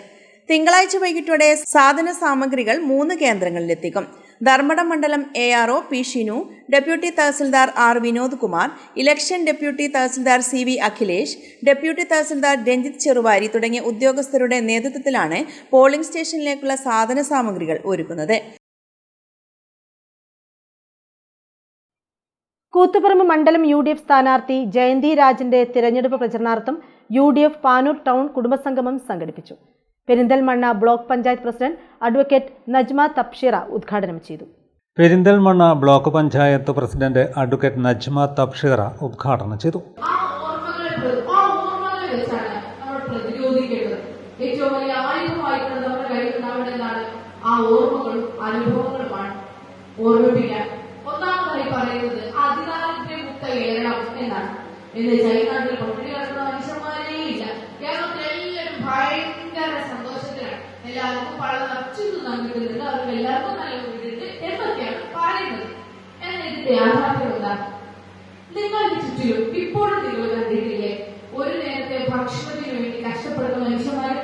തിങ്കളാഴ്ച വൈകിട്ടോടെ സാധന സാമഗ്രികൾ 3 കേന്ദ്രങ്ങളിലെത്തിക്കും. ധർമ്മടം മണ്ഡലം ARO P Shinu, deputy tahsildar R Vinod Kumar, election deputy tahsildar CV Akhilesh, deputy tahsildar Ranjith Cheruvari തുടങ്ങിയ ഉദ്യോഗസ്ഥരുടെ നേതൃത്വത്തിലാണ് പോളിംഗ് സ്റ്റേഷനിലേക്കുള്ള സാധന സാമഗ്രികൾ ഒരുക്കുന്നത്. കൂത്തുപറമ്പ് മണ്ഡലം UDF സ്ഥാനാർത്ഥി ജയന്തി രാജിന്റെ തിരഞ്ഞെടുപ്പ് പ്രചരണാർത്ഥം UDF പാനൂർ ടൗൺ കുടുംബസംഗമം സംഘടിപ്പിച്ചു. Perinthalmanna block panchayat president advocate Najma Thabsheera ഉദ്ഘാടനം ചെയ്തു. Perinthalmanna block panchayat president advocate Najma Thabsheera ഉദ്ഘാടനം ചെയ്തു. ഏറ്റവും വലിയ ആയുധമായിട്ട് നമ്മുടെ കയ്യിൽ ഉണ്ടാവേണ്ടതാണ് ആ ഓർമ്മകളും അനുഭവങ്ങളുമാണ്. ഓർമ്മിപ്പിക്കാൻ ഒന്നാമതായി പറയുന്നത് അതിദാരിദ്ര്യ മുക്ത കേരളം എന്നാണ്. എന്ന് ചൈനാട്ടിൽ പട്ടിണി കിടക്കുന്ന മനുഷ്യന്മാരേ ഇല്ല. കേരളത്തിൽ എല്ലാവരും ഭയങ്കര സന്തോഷത്തിലാണ്. എല്ലാവർക്കും പല നച്ചും കിട്ടുന്നുണ്ട്, അവർക്ക് എല്ലാവർക്കും നല്ല വീടുണ്ട് എന്നൊക്കെയാണ് പറയുന്നത്. എന്നാൽ ഇതിന്റെ യാഥാർത്ഥ്യം എന്താ? നിങ്ങൾക്ക് ചുറ്റിലും ഇപ്പോഴും നിങ്ങൾ കണ്ടിട്ടില്ലേ ഒരു നേരത്തെ ഭക്ഷണത്തിന് വേണ്ടി കഷ്ടപ്പെടുന്ന മനുഷ്യന്മാർ?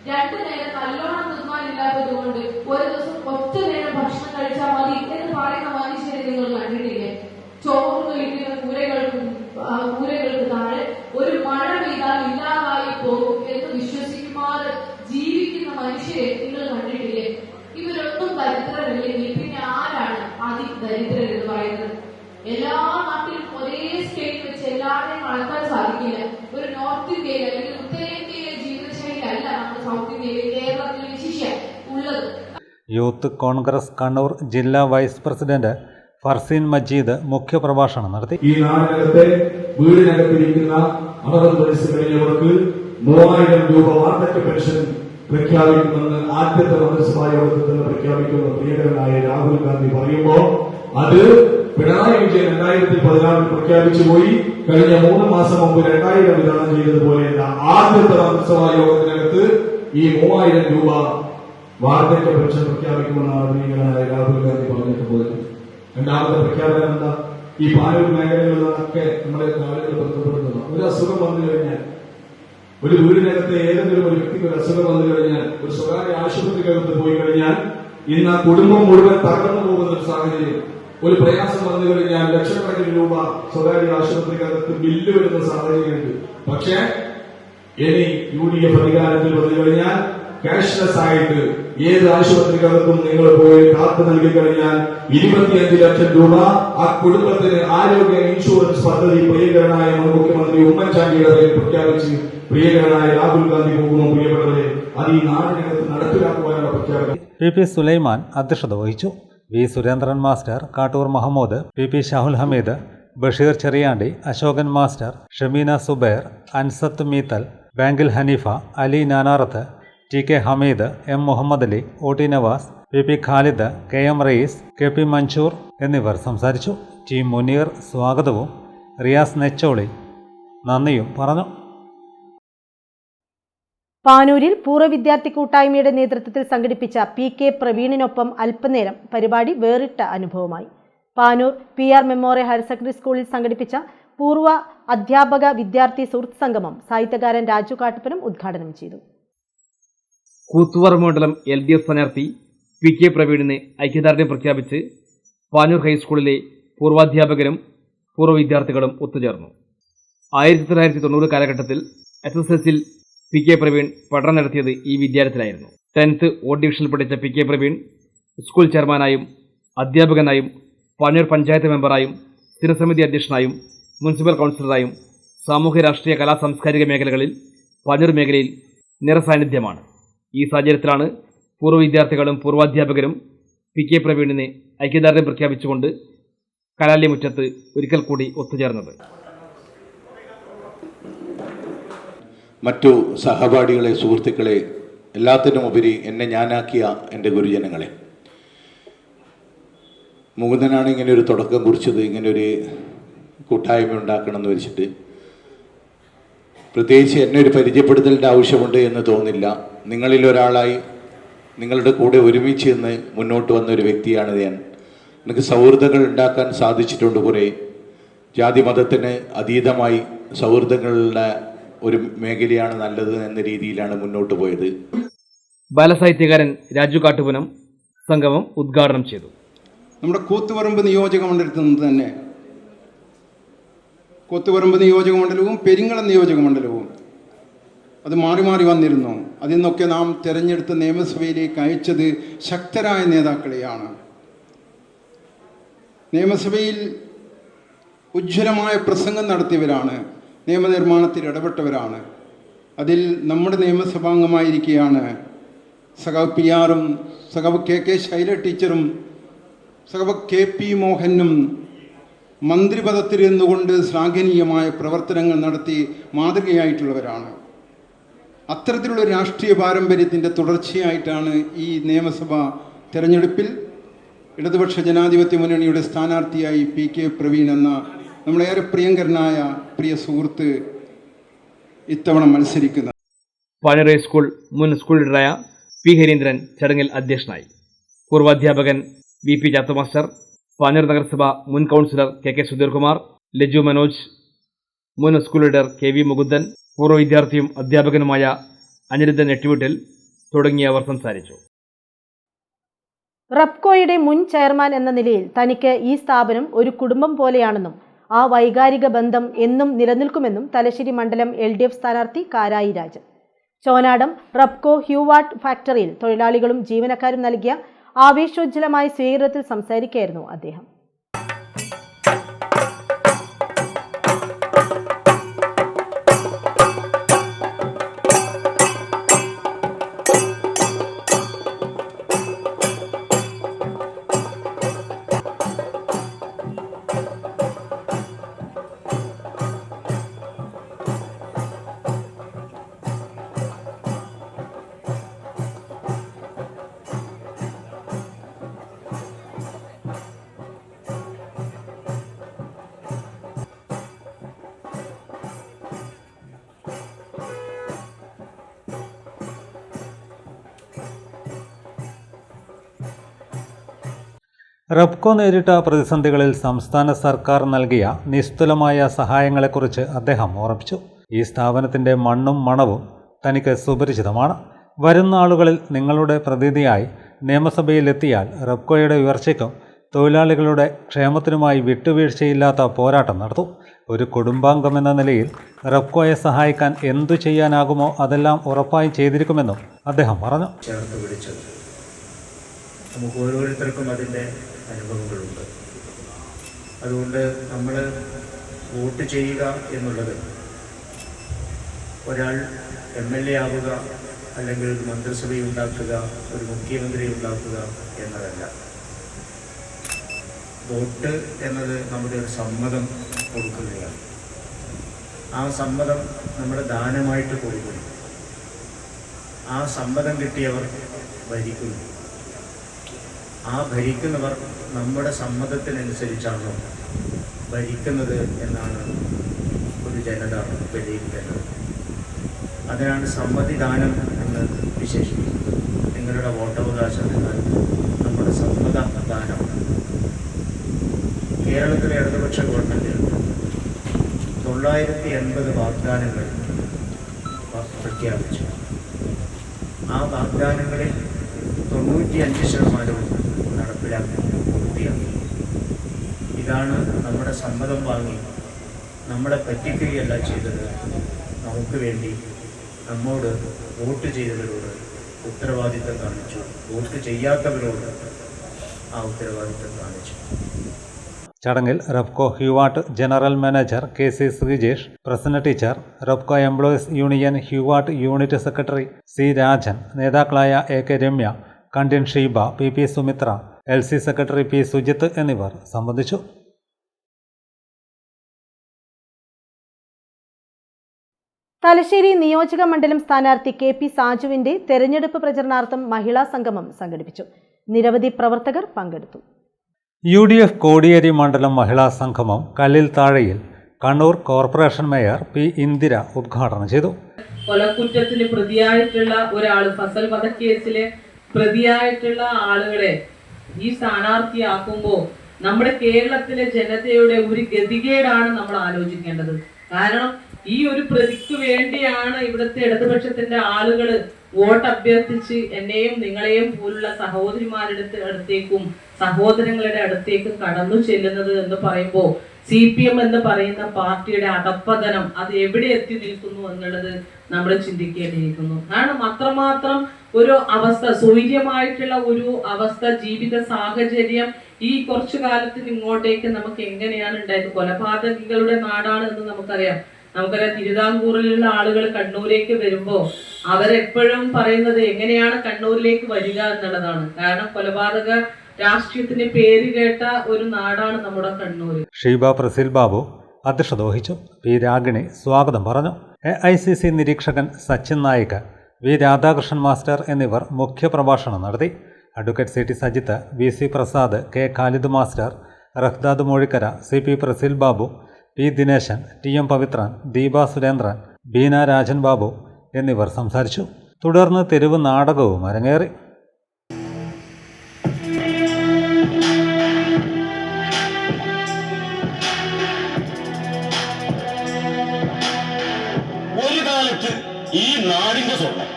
2 നേരം നല്ലോണം തിന്നാനില്ലാത്തത് കൊണ്ട് ഒരു ദിവസം 1 നേരം ഭക്ഷണം കഴിച്ചാൽ മതി എന്ന് പറയുന്ന മനുഷ്യരെ നിങ്ങൾ കണ്ടിട്ടില്ലേ? ചോറ് കഴിക്കുന്ന കൂരകൾക്ക് താഴെ ഒരു മഴ പെയ്താൽ ഇല്ലാതായി പോകും എന്ന് വിശ്വസിക്കുമാറ് ജീവിക്കുന്ന മനുഷ്യരെ നിങ്ങൾ കണ്ടിട്ടില്ലേ? ഇവരൊന്നും ദരിദ്രരല്ലെങ്കിൽ പിന്നെ ആരാണ് അതിദരിദ്രർ എന്ന് പറയുന്നത്? എല്ലാ നാട്ടിലും ഒരേ സ്കെയിൽ വെച്ച് എല്ലാവരെയും അളക്കാൻ സാധിക്കില്ല. ഒരു നോർത്ത് ഇന്ത്യയിൽ അല്ലെങ്കിൽ ഉത്തരേന്ത്യയിലെ ജീവിതശൈലി അല്ല നമ്മുടെ സൗത്ത് ഇന്ത്യയിലെ കേരളത്തിലെ വിശിഷ്യ ഉള്ളത്. യൂത്ത് കോൺഗ്രസ് കണ്ണൂർ ജില്ലാ വൈസ് പ്രസിഡന്റ് ഫർസീൻ മജീദ് മുഖ്യപ്രഭാഷണം നടത്തി. ഈ നാടിനകത്തെ വീടിനകത്തിരിക്കുന്ന 60 വയസ്സ് കഴിഞ്ഞവർക്ക് 3000 രൂപ വാർദ്ധക്യ പെൻഷൻ പ്രഖ്യാപിക്കുമെന്ന് ആദ്യത്തെ മന്ത്രിസഭാ യോഗത്തിൽ തന്നെ പ്രഖ്യാപിക്കുന്ന പ്രിയകരനായ രാഹുൽ ഗാന്ധി പറയുമ്പോൾ അത് പിണറായി വിജയൻ 2016 പ്രഖ്യാപിച്ചു പോയി. കഴിഞ്ഞ 3 മാസം മുമ്പ് 2000 വിതരണം ചെയ്തതുപോലെയല്ല ആദ്യത്തെ മന്ത്രിസഭാ യോഗത്തിനകത്ത് ഈ 3000 രൂപ വാർദ്ധക്യ പെൻഷൻ പ്രഖ്യാപിക്കുമെന്നാണ് പ്രിയങ്കരനായ രാഹുൽ ഗാന്ധി പറഞ്ഞിട്ട് പോയത്. രണ്ടാമത്തെ പ്രഖ്യാപനം എന്താ? ഈ പാനൂർ മേഖലകളിലൊക്കെ നമ്മളെ ആളുകൾ ബന്ധപ്പെടുന്നത് ഒരു അസുഖം വന്നു കഴിഞ്ഞാൽ, ഒരു വീടിനകത്തെ ഏതെങ്കിലും ഒരു വ്യക്തിക്ക് ഒരു അസുഖം വന്നു കഴിഞ്ഞാൽ, ഒരു സ്വകാര്യ ആശുപത്രിക്കകത്ത് പോയി കഴിഞ്ഞാൽ ഇന്ന് ആ കുടുംബം മുഴുവൻ തകർന്നു പോകുന്ന ഒരു സാഹചര്യം. ഒരു പ്രയാസം വന്നു കഴിഞ്ഞാൽ ലക്ഷക്കണക്കിന് രൂപ സ്വകാര്യ ആശുപത്രിക്കകത്ത് ബില്ല് വരുന്ന സാഹചര്യമുണ്ട്. പക്ഷേ ഇനി UDF അധികാരത്തിൽ വന്നു കഴിഞ്ഞാൽ ക്യാഷ്ലെസ് ആയിട്ട് ഏത് ആശുപത്രിക്കകത്തും നിങ്ങൾ പോയി കാത്തു നൽകി കഴിഞ്ഞാൽ 25 ലക്ഷം രൂപ ആ കുടുംബത്തിന് ആരോഗ്യ ഇൻഷുറൻസ് പദ്ധതി പ്രിയകരനായ മുഖ്യമന്ത്രി ഉമ്മൻചാണ്ടിയുടെ പേരിൽ പ്രഖ്യാപിച്ച് പ്രിയകരനായ രാഹുൽ ഗാന്ധി പോകുന്നു. പ്രിയപ്പെട്ടവരെ, അത് ഈ നാടിനകത്ത് നടപ്പിലാക്കുവാനുള്ള പ്രഖ്യാപനം. PP സുലൈമാൻ അധ്യക്ഷത വഹിച്ചു. V Surendran master, Kattoor Mahamood, PP Shahul Hameed, Basheer Cheriyandi, Ashokan master, Shameena Subair, Ansath Meethal, ബാങ്കിൽ Haneefa, Ali നാനാറത്ത്, TK Hameed, M Muhammad Ali, OT Nawaz, PP Khalid, KM Raees, KP Mansoor എന്നിവർ സംസാരിച്ചു. T മുനീർ സ്വാഗതവും റിയാസ് നെച്ചോളി നന്ദിയും പറഞ്ഞു. പാനൂരിൽ പൂർവ്വ വിദ്യാർത്ഥി കൂട്ടായ്മയുടെ നേതൃത്വത്തിൽ സംഘടിപ്പിച്ച PK പ്രവീണിനൊപ്പം അല്പനേരം പരിപാടി വേറിട്ട അനുഭവമായി. Panoor PR memorial higher secondary സ്കൂളിൽ സംഘടിപ്പിച്ച പൂർവ്വ അധ്യാപക വിദ്യാർത്ഥി സുഹൃത്ത് സംഗമം സാഹിത്യകാരൻ രാജു കാട്ടുപനം ഉദ്ഘാടനം ചെയ്തു. കൂത്തുപറമ്പ് മണ്ഡലം LDF സ്ഥാനാർത്ഥി PK പ്രവീണിന് ഐക്യദാർഢ്യം പ്രഖ്യാപിച്ച് പാനൂർ ഹൈസ്കൂളിലെ പൂർവാധ്യാപകരും പൂർവ്വ വിദ്യാർത്ഥികളും ഒത്തുചേർന്നു. 1990 കാലഘട്ടത്തിൽ SSLCയിൽ PK പ്രവീൺ പഠനം നടത്തിയത് ഈ വിദ്യാലയത്തിലായിരുന്നു. 10th O ഡിവിഷനിൽ പഠിച്ച PK പ്രവീൺ സ്കൂൾ ചെയർമാനായും അധ്യാപകനായും പാനൂർ പഞ്ചായത്ത് മെമ്പറായും സ്ഥിരസമിതി അധ്യക്ഷനായും മുനിസിപ്പൽ കൗൺസിലറായും സാമൂഹ്യ രാഷ്ട്രീയ കലാ സാംസ്കാരിക മേഖലകളിൽ പാനൂർ മേഖലയിൽ നിറസാന്നിധ്യമാണ്. ഈ സാഹചര്യത്തിലാണ് പൂർവ്വ വിദ്യാർത്ഥികളും പൂർവാധ്യാപകരും PK പ്രവീണിന് ഐക്യദാർഢ്യം പ്രഖ്യാപിച്ചുകൊണ്ട് കലാലയമുറ്റത്ത് ഒരിക്കൽ കൂടി ഒത്തുചേർന്നത്. മറ്റു സഹപാഠികളെ, സുഹൃത്തുക്കളെ, എല്ലാത്തിനുമുപരി എന്നെ ഞാനാക്കിയ എൻ്റെ ഗുരുജനങ്ങളെ, മുകുന്ദനാണ് ഇങ്ങനെ ഒരു തുടക്കം കുറിച്ചത്, ഇങ്ങനൊരു കൂട്ടായ്മ ഉണ്ടാക്കണമെന്ന് വെച്ചിട്ട്. പ്രത്യേകിച്ച് എന്നെ ഒരു പരിചയപ്പെടുത്തലിൻ്റെ ആവശ്യമുണ്ട് എന്ന് തോന്നില്ല. നിങ്ങളിൽ ഒരാളായി നിങ്ങളുടെ കൂടെ ഒരുമിച്ച് നിന്ന് മുന്നോട്ട് വന്ന ഒരു വ്യക്തിയാണ് ഞാൻ. എനിക്ക് സൗഹൃദങ്ങൾ ഉണ്ടാക്കാൻ സാധിച്ചിട്ടുണ്ട്. കുറേ ജാതി മതത്തിന് അതീതമായി സൗഹൃദങ്ങളുടെ ഒരു മേഖലയാണ് നല്ലത് എന്ന രീതിയിലാണ് മുന്നോട്ട് പോയത്. ബാലസാഹിത്യകാരൻ രാജു കാട്ടുപനം, സംഗമം ഉദ്ഘാടനം ചെയ്തു. നമ്മുടെ കൂത്തുപറമ്പ് നിയോജക മണ്ഡലത്തിൽ നിന്ന് തന്നെ കൂത്തുപറമ്പ് നിയോജക മണ്ഡലവും പെരിങ്ങളം നിയോജക മണ്ഡലവും അത് മാറി മാറി വന്നിരുന്നു. അതിൽ നിന്നൊക്കെ നാം തിരഞ്ഞെടുത്ത നിയമസഭയിലേക്ക് അയച്ചത് ശക്തരായ നേതാക്കളെയാണ്. നിയമസഭയിൽ ഉജ്ജ്വലമായ പ്രസംഗം നടത്തിയവരാണ്, നിയമനിർമ്മാണത്തിൽ ഇടപെട്ടവരാണ്. അതിൽ നമ്മുടെ നിയമസഭാംഗമായിരിക്കുകയാണ് സഖാവ് PR-ഉം സഖാവ് KK ശൈല ടീച്ചറും സഖാവ് KP മോഹനും മന്ത്രിപദത്തിൽ നിന്നുകൊണ്ട് ശ്ലാഘനീയമായ പ്രവർത്തനങ്ങൾ നടത്തി മാതൃകയായിട്ടുള്ളവരാണ്. അത്തരത്തിലുള്ള രാഷ്ട്രീയ പാരമ്പര്യത്തിൻ്റെ തുടർച്ചയായിട്ടാണ് ഈ നിയമസഭാ തെരഞ്ഞെടുപ്പിൽ ഇടതുപക്ഷ ജനാധിപത്യ മുന്നണിയുടെ സ്ഥാനാർത്ഥിയായി PK പ്രവീൺ എന്ന നമ്മളേറെ പ്രിയങ്കരനായ പ്രിയ സുഹൃത്ത് ഇത്തവണ മത്സരിക്കുന്നത്. പാനൂർ ഹൈസ്കൂൾ മുൻ സ്കൂൾ ലീഡറായ P ഹരീന്ദ്രൻ ചടങ്ങിൽ അധ്യക്ഷനായി. പൂർവാധ്യാപകൻ VP ചാത്തു മാസ്റ്റർ, പാനൂർ നഗരസഭ മുൻ കൗൺസിലർ KK സുധീർകുമാർ, ലജു മനോജ്, മുൻ സ്കൂൾ ലീഡർ KV മുകുന്ദൻ, പൂർവ്വ വിദ്യാർത്ഥിയും അധ്യാപകനുമായ അനിരുദ്ധൻ നെട്ടിവിട്ടിൽ തുടങ്ങിയവർ സംസാരിച്ചു. റെപ്കോയുടെ മുൻ ചെയർമാൻ എന്ന നിലയിൽ തനിക്ക് ഈ സ്ഥാപനം ഒരു കുടുംബം പോലെയാണെന്നും ആ വൈകാരിക ബന്ധം എന്നും നിലനിൽക്കുമെന്നും തലശ്ശേരി മണ്ഡലം LDF സ്ഥാനാർത്ഥി കാരായി രാജൻ. ചോനാടം റെപ്കോ ഹ്യൂവാട്ട് ഫാക്ടറിയിൽ തൊഴിലാളികളും ജീവനക്കാരും നൽകിയ ആവേശോജ്വലമായ സ്വീകരണത്തിൽ സംസാരിക്കുകയായിരുന്നു അദ്ദേഹം. റെപ്കോ നേരിട്ട പ്രതിസന്ധികളിൽ സംസ്ഥാന സർക്കാർ നൽകിയ നിസ്തുലമായ സഹായങ്ങളെക്കുറിച്ച് അദ്ദേഹം ഓർമ്മിച്ചു. ഈ സ്ഥാപനത്തിൻ്റെ മണ്ണും മണവും തനിക്ക് സുപരിചിതമാണ്. വരുന്ന ആളുകളിൽ നിങ്ങളുടെ പ്രതിനിധിയായി നിയമസഭയിലെത്തിയാൽ റെപ്കോയുടെ ഉയർച്ചയ്ക്കും തൊഴിലാളികളുടെ ക്ഷേമത്തിനുമായി വിട്ടുവീഴ്ചയില്ലാത്ത പോരാട്ടം നടത്തും. ഒരു കുടുംബാംഗമെന്ന നിലയിൽ റെപ്കോയെ സഹായിക്കാൻ എന്തു ചെയ്യാനാകുമോ അതെല്ലാം ഉറപ്പായി ചെയ്തിരിക്കുമെന്നും അദ്ദേഹം പറഞ്ഞു. ചേർത്ത് പിടിച്ചത് നമുക്ക് ഓരോരുത്തർക്കും അതിൻ്റെ അനുഭവങ്ങളുണ്ട്. അതുകൊണ്ട് നമ്മൾ വോട്ട് ചെയ്യുക എന്നുള്ളത് ഒരാൾ MLA ആവുക, അല്ലെങ്കിൽ ഒരു മന്ത്രിസഭ ഉണ്ടാക്കുക, ഒരു മുഖ്യമന്ത്രി ഉണ്ടാക്കുക എന്നതല്ല. വോട്ട് എന്നത് നമ്മുടെ ഒരു സമ്മതം കൊടുക്കുകയാണ്. ആ സമ്മതം നമ്മൾ ദാനമായിട്ട് കൊടുക്കുന്നു. ആ സമ്മതം കിട്ടിയവർ ഭരിക്കുന്നു. ആ ഭരിക്കുന്നവർ നമ്മുടെ സമ്മതത്തിനനുസരിച്ചാണോ ഭരിക്കുന്നത് എന്നാണ് ഒരു ജനത വിലയിരുത്തേണ്ടത്. അതിനാണ് സമ്മതിദാനം എന്ന് വിശേഷിപ്പിക്കുന്നത്. നിങ്ങളുടെ വോട്ടവകാശം എന്നാൽ നമ്മുടെ സമ്മതദാനമാണ്. കേരളത്തിലെ ഇടതുപക്ഷ ഗവൺമെൻറ് 980 വാഗ്ദാനങ്ങൾ പ്രഖ്യാപിച്ചു. ആ വാഗ്ദാനങ്ങളിൽ 95% നടപ്പിലാക്കി പൂർത്തിയാക്കി. ഇതാണ് നമ്മുടെ സമ്മതം വാങ്ങി നമ്മളെ പറ്റിക്കുകയല്ല ചെയ്തത്. നമുക്ക് വേണ്ടി നമ്മോട് വോട്ട് ചെയ്തവരോട് ഉത്തരവാദിത്തം കാണിച്ചു. വോട്ട് ചെയ്യാത്തവരോട് ആ ഉത്തരവാദിത്തം കാണിച്ചു. ചടങ്ങിൽ റെപ്കോ ഹ്യൂവാട്ട് general manager KC Sreejesh, Prasanna teacher, Repco employees union ഹ്യൂവാട്ട് യൂണിറ്റ് സെക്രട്ടറി C രാജൻ, നേതാക്കളായ AK Ramya, Kandyan Sheeba, PP Sumithra, LC secretary P Sujith എന്നിവർ സംബന്ധിച്ചു. തലശ്ശേരി നിയോജക മണ്ഡലം സ്ഥാനാർത്ഥി KP സാജുവിന്റെ തെരഞ്ഞെടുപ്പ് പ്രചരണാർത്ഥം മഹിളാ സംഗമം സംഘടിപ്പിച്ചു. നിരവധി പ്രവർത്തകർ പങ്കെടുത്തു. UDF കോടിയേരി മണ്ഡലം മഹിളാ സംഗമം കല്ലിൽ താഴെയിൽ Kannur corporation mayor P Indira ഉദ്ഘാടനം ചെയ്തു. കൊലക്കുറ്റത്തിന് പ്രതിയായിട്ടുള്ള ഒരാൾ, ഫസൽ വധക്കേസിലെ പ്രതിയായിട്ടുള്ള ആളുകളെ ഈ സ്ഥാനാർത്ഥിയാക്കുമ്പോൾ നമ്മുടെ കേരളത്തിലെ ജനതയുടെ ഒരു ഗതികേടാണ് നമ്മൾ ആലോചിക്കേണ്ടത്. കാരണം ഈ ഒരു പ്രതിക്ക് വേണ്ടിയാണ് ഇവിടുത്തെ ഇടതുപക്ഷത്തിന്റെ ആളുകൾ വോട്ട് അഭ്യർത്ഥിച്ച് എന്നെയും നിങ്ങളെയും പോലുള്ള സഹോദരിമാരുടെ അടുത്തേക്കും സഹോദരങ്ങളുടെ അടുത്തേക്കും കടന്നു ചെല്ലുന്നത് എന്ന് പറയുമ്പോൾ CPM എന്ന് പറയുന്ന പാർട്ടിയുടെ അധപ്പതനം അത് എവിടെ എത്തി നിൽക്കുന്നു എന്നുള്ളത് നമ്മൾ ചിന്തിക്കേണ്ടിയിരിക്കുന്നു. കാരണം അത്രമാത്രം ഒരു അവസ്ഥ, സ്വൈര്യമായിട്ടുള്ള ഒരു അവസ്ഥ, ജീവിത സാഹചര്യം ഈ കുറച്ചു കാലത്തിന് ഇങ്ങോട്ടേക്ക് നമുക്ക് എങ്ങനെയാണ് ഉണ്ടായത്? കൊലപാതകികളുടെ നാടാണ് എന്ന് നമുക്കറിയാം. തിരുവിതാംകൂറിലുള്ള ആളുകൾ കണ്ണൂരേക്ക് വരുമ്പോൾ അവരെപ്പോഴും പറയുന്നത് എങ്ങനെയാണ് കണ്ണൂരിലേക്ക് വരിക എന്നുള്ളതാണ്. കാരണം കൊലപാതക രാഷ്ട്രീയത്തിന് പേര് കേട്ട ഒരു നാടാണ് നമ്മുടെ കണ്ണൂർ. ഷീബ പ്രസിൽ ബാബു അധ്യക്ഷത വഹിച്ചു. പി രാഗിണി സ്വാഗതം പറഞ്ഞു. AICC നിരീക്ഷകൻ സച്ചിൻ നായിക്, വി രാധാകൃഷ്ണൻ മാസ്റ്റർ എന്നിവർ മുഖ്യപ്രഭാഷണം നടത്തി. Advocate CT Sajith, VC Prasad, K Khalid master, Rahdad Mozhikkara, CP Prasil Babu, P Dineshan, TM Pavithran, Deepa Surendran, Beena Rajan Babu എന്നിവർ സംസാരിച്ചു. തുടർന്ന് തെരുവ് നാടകവും അരങ്ങേറി. ഒരു കാലത്ത് ഈ നാടിന്റെ സ്വർണം,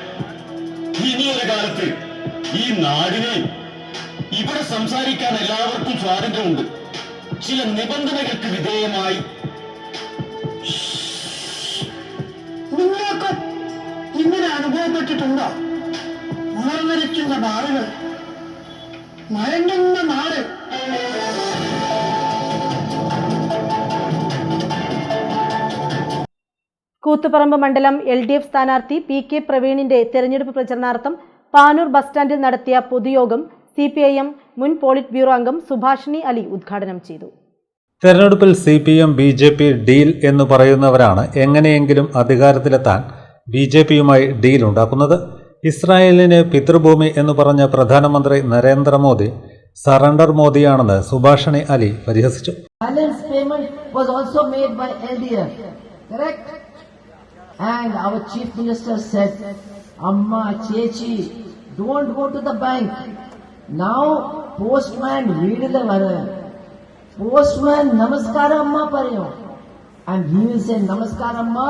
ഇനിയൊരു കാലത്ത് ഈ നാടിനെ ഇവിടെ സംസാരിക്കാൻ എല്ലാവർക്കും സ്വാതന്ത്ര്യമുണ്ട്. ചില നിബന്ധനകൾക്ക് വിധേയമായി. നിങ്ങൾക്ക് ഇങ്ങനെ അനുഭവപ്പെട്ടിട്ടുണ്ടോ? ഉണർന്നിരിക്കുന്ന നാടുകൾ, മയങ്ങുന്ന നാട്. കൂത്തുപറമ്പ് മണ്ഡലം LDF സ്ഥാനാർത്ഥി PK പ്രവീണിന്റെ തെരഞ്ഞെടുപ്പ് പ്രചരണാർത്ഥം പാനൂർ ബസ് സ്റ്റാൻഡിൽ നടത്തിയ പൊതുയോഗം CPIM മുൻ പോളിറ്റ് ബ്യൂറോ അംഗം സുഭാഷിണി അലി ഉദ്ഘാടനം ചെയ്തു. തെരഞ്ഞെടുപ്പിൽ CPM BJP ഡീൽ എന്ന് പറയുന്നവരാണ് എങ്ങനെയെങ്കിലും അധികാരത്തിലെത്താൻ BJPയുമായി ഡീൽ ഉണ്ടാക്കുന്നത്. ഇസ്രായേലിന് പിതൃഭൂമി എന്ന് പറഞ്ഞ പ്രധാനമന്ത്രി നരേന്ദ്രമോദി സറണ്ടർ മോദിയാണെന്ന് സുഭാഷിണി അലി പരിഹസിച്ചു. Balance payment was also made by LDF, correct? And our chief minister said, Amma, Chechi, don't go to the bank. Now postman veedile vara. Postman namaskar amma parayo. And he will say namaskar amma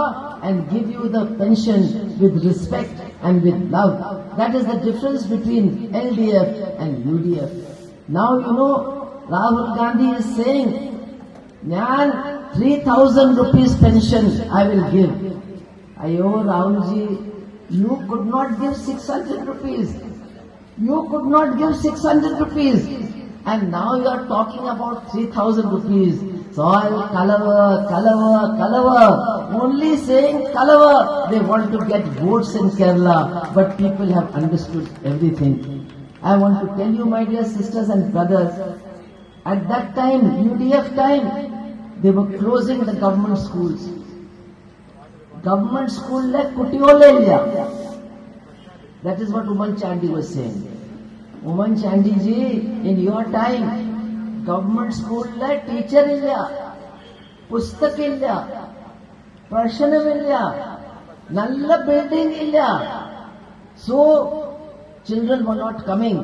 and give you the pension with respect and with love. That is the difference between LDF and UDF. Now you know Rahul Gandhi is saying, Nyan 3,000 rupees pension I will give. Ayo Rahulji, you could not give 600 rupees. You could not give 600 rupees. And now you are talking about 3,000 rupees. Soil, Kalava. Only saying Kalava. They want to get votes in Kerala. But people have understood everything. I want to tell you, my dear sisters and brothers, at that time, UDF time, they were closing the government schools. Government school like Kutiole liya. That is what Uman Chandi was saying. Uman Chandi ji, in your time, government school like teacher illa, pustak illa, prashanam illa, nalla building illa. So, children were not coming.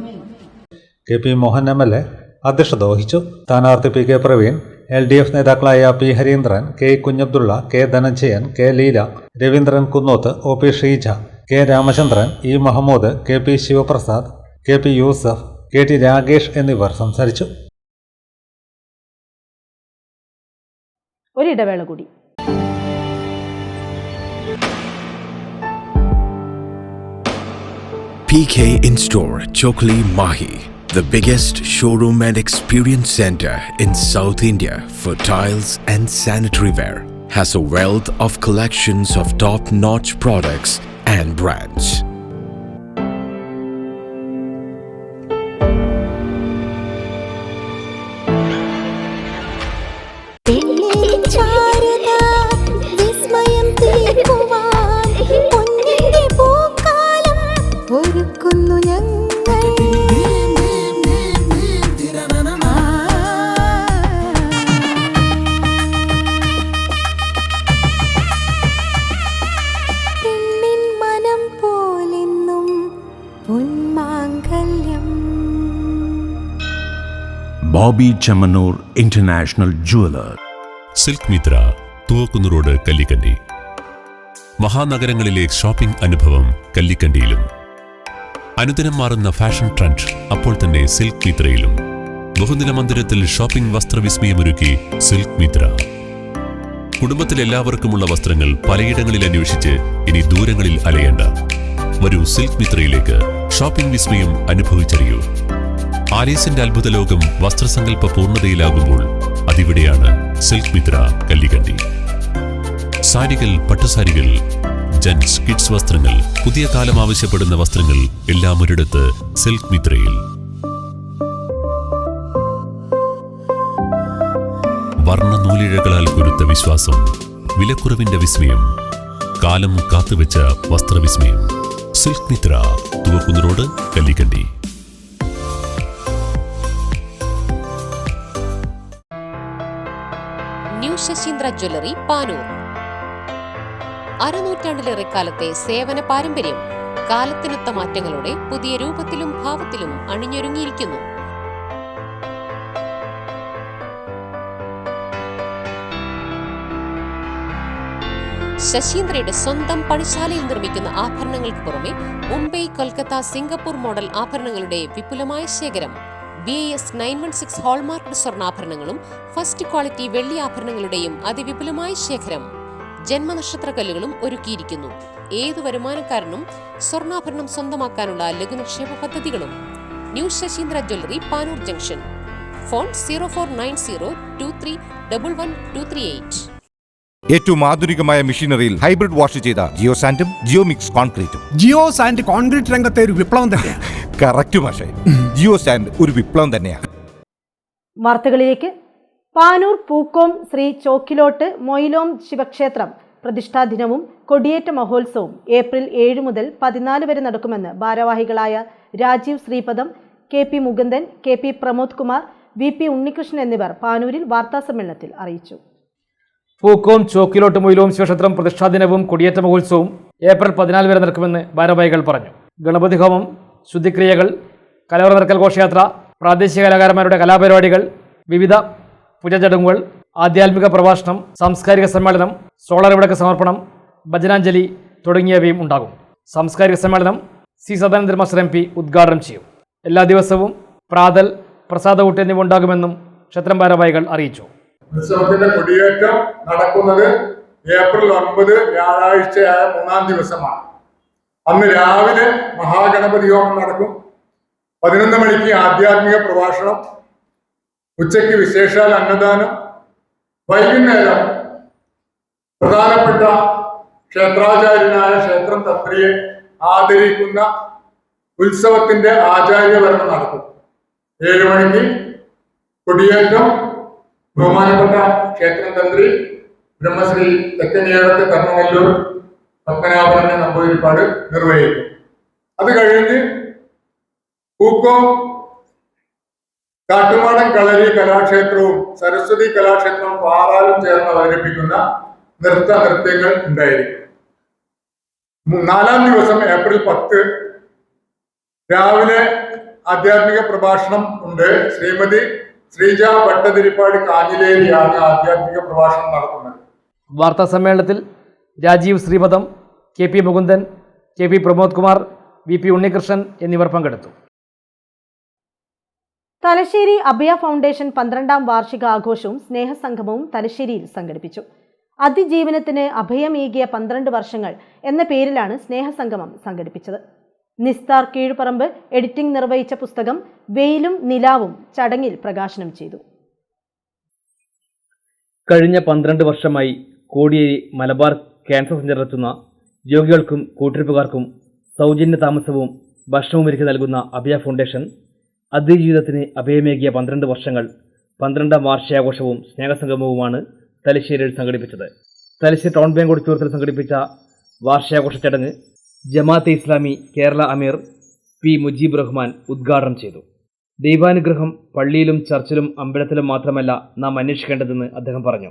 KP Mohan MLA അധ്യക്ഷത വഹിച്ചു. സ്ഥാനാർത്ഥി PK Praveen, LDF നേതാക്കളായ P Harindran, K Kunhabdulla, K Dhananjayan, K Leela, Raveendran Kunnoth, OP Sheeja, K Ramachandran, E Mahmood, KP Sivaprasad, KP Yusuf, KT Ragesh എന്നിവർ സംസാരിച്ചു. ഒരിടവേള കൂടി. PK In-Store Chokli Mahi, the biggest showroom and experience center in South India for tiles and sanitary ware, has a wealth of collections of top-notch products and brands. Boby Chemmanur international jeweller, silk Mitra, Thuvakkunnu road, Kallikandi. മഹാനഗരങ്ങളിലെ shopping അനുഭവം കല്ലിക്കണ്ടിയിലും. അനുദിനം മാറുന്ന fashion trend അപ്പോൾ തന്നെ silk മിത്രയിലും. ബഹുനില മന്ദിരത്തിൽ shopping വസ്ത്രവിസ്മയമൊരുക്കി silk Mitra. കുടുംബത്തിലെല്ലാവർക്കുമുള്ള വസ്ത്രങ്ങൾ പലയിടങ്ങളിൽ അന്വേഷിച്ച് ഇനി ദൂരങ്ങളിൽ അലയേണ്ട. വരൂ സിൽക്ക് മിത്രയിലേക്ക്. ഷോപ്പിംഗ് വിസ്മയം അനുഭവിച്ചറിയൂ. ആലീസിന്റെ അത്ഭുത ലോകം വസ്ത്രസങ്കല്പ പൂർണ്ണതയിലാകുമ്പോൾ അതിവിടെയാണ് സിൽക്ക് മിത്ര കല്ലിക്കണ്ടി. സാരികൾ, പട്ടുസാരികൾ, ജെന്റ്സ്, കിഡ്സ് വസ്ത്രങ്ങൾ, പുതിയ കാലം ആവശ്യപ്പെടുന്ന വസ്ത്രങ്ങൾ എല്ലാം ഒരിടത്ത് സിൽക്ക് മിത്രയിൽ. വർണ്ണനൂലിഴകളാൽ കുരുത്ത വിശ്വാസം, വിലക്കുറവിന്റെ വിസ്മയം, കാലം കാത്തുവെച്ച വസ്ത്രവിസ്മയം. Silk Mitra, Thuvakkunnu road, Kallikandi. New Sasheendra jewellery, Panoor. അരനൂറ്റാണ്ടിലേറെ കാലത്തെ സേവന പാരമ്പര്യം കാലത്തിനൊത്ത മാറ്റങ്ങളോടെ പുതിയ രൂപത്തിലും ഭാവത്തിലും അണിഞ്ഞൊരുങ്ങിയിരിക്കുന്നു. ശശീന്ദ്രയുടെ സ്വന്തം പണിശാലയിൽ നിർമ്മിക്കുന്ന ആഭരണങ്ങൾക്ക് പുറമെ മുംബൈ, കൊൽക്കത്ത, സിംഗപ്പൂർ മോഡൽ ആഭരണങ്ങളുടെ വിപുലമായ ശേഖരം. BIS 916 ഹോൾമാർക്ക് സ്വർണ്ണാഭരണങ്ങളും ഫസ്റ്റ് ക്വാളിറ്റി വെള്ളി ആഭരണങ്ങളുടെയും അതിവിപുലമായ ശേഖരം. ജന്മനക്ഷത്ര കല്ലുകളും ഒരുക്കിയിരിക്കുന്നു. ഏതു വരുമാനക്കാരനും സ്വർണ്ണാഭരണം സ്വന്തമാക്കാനുള്ള ലഘുനിക്ഷേപ പദ്ധതികളും. New Sasheendra jewellery, Panoor junction. Phone 049023112238. ഏറ്റവും ആധുനികമായ മെഷീനറിയിൽ ഹൈബ്രിഡ് വാഷ് ചെയ്ത ജിയോ സാൻഡും ജിയോ മിക്സ് കോൺക്രീറ്റും. ജിയോ സാൻഡ് കോൺക്രീറ്റ് രംഗത്തെ ഒരു വിപ്ലവം തന്നെയാണ്. കറക്റ്റ് മാഷേ, ജിയോ സാൻഡ് ഒരു വിപ്ലവം തന്നെയാണ്. വാർത്തകളിലേക്ക്. പാനൂർ പൂക്കോം ശ്രീ ചോക്കിലോട്ട് മൊയിലോം ശിവക്ഷേത്രം പ്രതിഷ്ഠാ ദിനവും കൊടിയേറ്റ മഹോത്സവവും ഏപ്രിൽ 7 മുതൽ 14 വരെ നടക്കുമെന്ന് ഭാരവാഹികളായ Rajeev Sreepadam, KP Mukundan, KP Pramod Kumar, VP Unnikrishnan എന്നിവർ പാനൂരിൽ വാർത്താസമ്മേളനത്തിൽ അറിയിച്ചു. പൂക്കോം ചോക്കിലോട്ട് മൊയിലോം ശിവക്ഷേത്രം പ്രതിഷ്ഠാദിനവും കൊടിയേറ്റ മഹോത്സവവും ഏപ്രിൽ 14 വരെ നടക്കുമെന്ന് ഭാരവാഹികൾ പറഞ്ഞു. ഗണപതി ഹോമം, ശുദ്ധിക്രിയകൾ, കലവറ നിറക്കൽ ഘോഷയാത്ര, പ്രാദേശിക കലാകാരന്മാരുടെ കലാപരിപാടികൾ, വിവിധ പൂജാചടങ്ങുകൾ, ആധ്യാത്മിക പ്രഭാഷണം, സാംസ്കാരിക സമ്മേളനം, സോളാർ വിളക്ക് സമർപ്പണം, ഭജനാഞ്ജലി തുടങ്ങിയവയും ഉണ്ടാകും. സാംസ്കാരിക സമ്മേളനം C. സദാനന്ദൻ മാസ്റ്റർ MP ഉദ്ഘാടനം ചെയ്യും. എല്ലാ ദിവസവും പ്രാതൽ, പ്രസാദകൂട്ട് എന്നിവ ഉണ്ടാകുമെന്നും ക്ഷേത്രം ഭാരവാഹികൾ അറിയിച്ചു. ഉത്സവത്തിന്റെ കൊടിയേറ്റം നടക്കുന്നത് ഏപ്രിൽ 9 വ്യാഴാഴ്ചയായ 3-ാം ദിവസമാണ്. അന്ന് രാവിലെ മഹാഗണപതി ഹോമം നടക്കും. 11 മണിക്ക് ആധ്യാത്മിക പ്രഭാഷണം, ഉച്ചയ്ക്ക് വിശേഷാൽ അന്നദാനം, വൈകുന്നേരം പ്രധാനപ്പെട്ട ക്ഷേത്രാചാര്യനായ ക്ഷേത്രം തന്ത്രിയെ ആദരിക്കുന്ന ഉത്സവത്തിന്റെ ആചാര്യഭരണം നടക്കും. 7 മണിക്ക് കൊടിയേറ്റം ബഹുമാനപ്പെട്ട ക്ഷേത്രം തന്ത്രി ബ്രഹ്മശ്രീ തെക്കനിയേടത്ത് കർമ്മവല്ലൂർ പത്മനാഭൻ നമ്പൂതിരിപ്പാട് നിർവഹിക്കും. അത് കഴിഞ്ഞ് പൂക്കോം കാട്ടുമാടൻ കളരി കലാക്ഷേത്രവും സരസ്വതി കലാക്ഷേത്രവും പാറാലും ചേർന്ന് അവതരിപ്പിക്കുന്ന നൃത്യങ്ങൾ ഉണ്ടായിരിക്കും. 4-ാം ദിവസം ഏപ്രിൽ 10 രാവിലെ ആധ്യാത്മിക പ്രഭാഷണം ഉണ്ട്. ശ്രീമതി ശ്രീജ ഭട്ടതിരിപ്പാട് കാഞ്ഞിലേരിയാണ് ആധ്യാത്മിക പ്രഭാഷണം നടത്തുന്നത്. വാർത്താ സമ്മേളനത്തിൽ Rajeev Sreepadam, KP Mukundan, KP Pramod Kumar, VP Unnikrishnan എന്നിവർ പങ്കെടുത്തു. തലശ്ശേരി അഭയ ഫൗണ്ടേഷൻ 12-ാം വാർഷിക ആഘോഷവും സ്നേഹസംഗമവും തലശ്ശേരിയിൽ സംഘടിപ്പിച്ചു. അതിജീവനത്തിന് അഭയമേകിയ 12 വർഷങ്ങൾ എന്ന പേരിലാണ് സ്നേഹസംഗമം സംഘടിപ്പിച്ചത്. നിസ്താർ കീഴ്പറമ്പ് എഡിറ്റിംഗ് നിർവഹിച്ച പുസ്തകം വെയിലും നിലാവും ചടങ്ങിൽ പ്രകാശനം ചെയ്തു. കഴിഞ്ഞ 12 വർഷമായി കോടിയേരി മലബാർ ക്യാൻസർ സെന്റർ എത്തുന്ന രോഗികൾക്കും കൂട്ടിരിപ്പുകാർക്കും സൗജന്യ താമസവും ഭക്ഷണവും ഒരുക്കി നൽകുന്ന അഭയ ഫൗണ്ടേഷൻ അതിജീവിതത്തിന് അഭയമേകിയ 12 വർഷങ്ങൾ 12-ാം വാർഷികാഘോഷവും സ്നേഹസംഗമവുമാണ് തലശ്ശേരിയിൽ സംഘടിപ്പിച്ചത്. തലശ്ശേരി ടൗൺ ബാങ്ക് ഓഡിറ്റോറിയത്തിൽ സംഘടിപ്പിച്ച വാർഷികാഘോഷ ചടങ്ങ് ജമാഅത്തെ ഇസ്ലാമി കേരള അമീർ P. മുജീബ് റഹ്മാൻ ഉദ്ഘാടനം ചെയ്തു. ദൈവാനുഗ്രഹം പള്ളിയിലും ചർച്ചിലും അമ്പലത്തിലും മാത്രമല്ല നാം അന്വേഷിക്കേണ്ടതെന്ന് അദ്ദേഹം പറഞ്ഞു.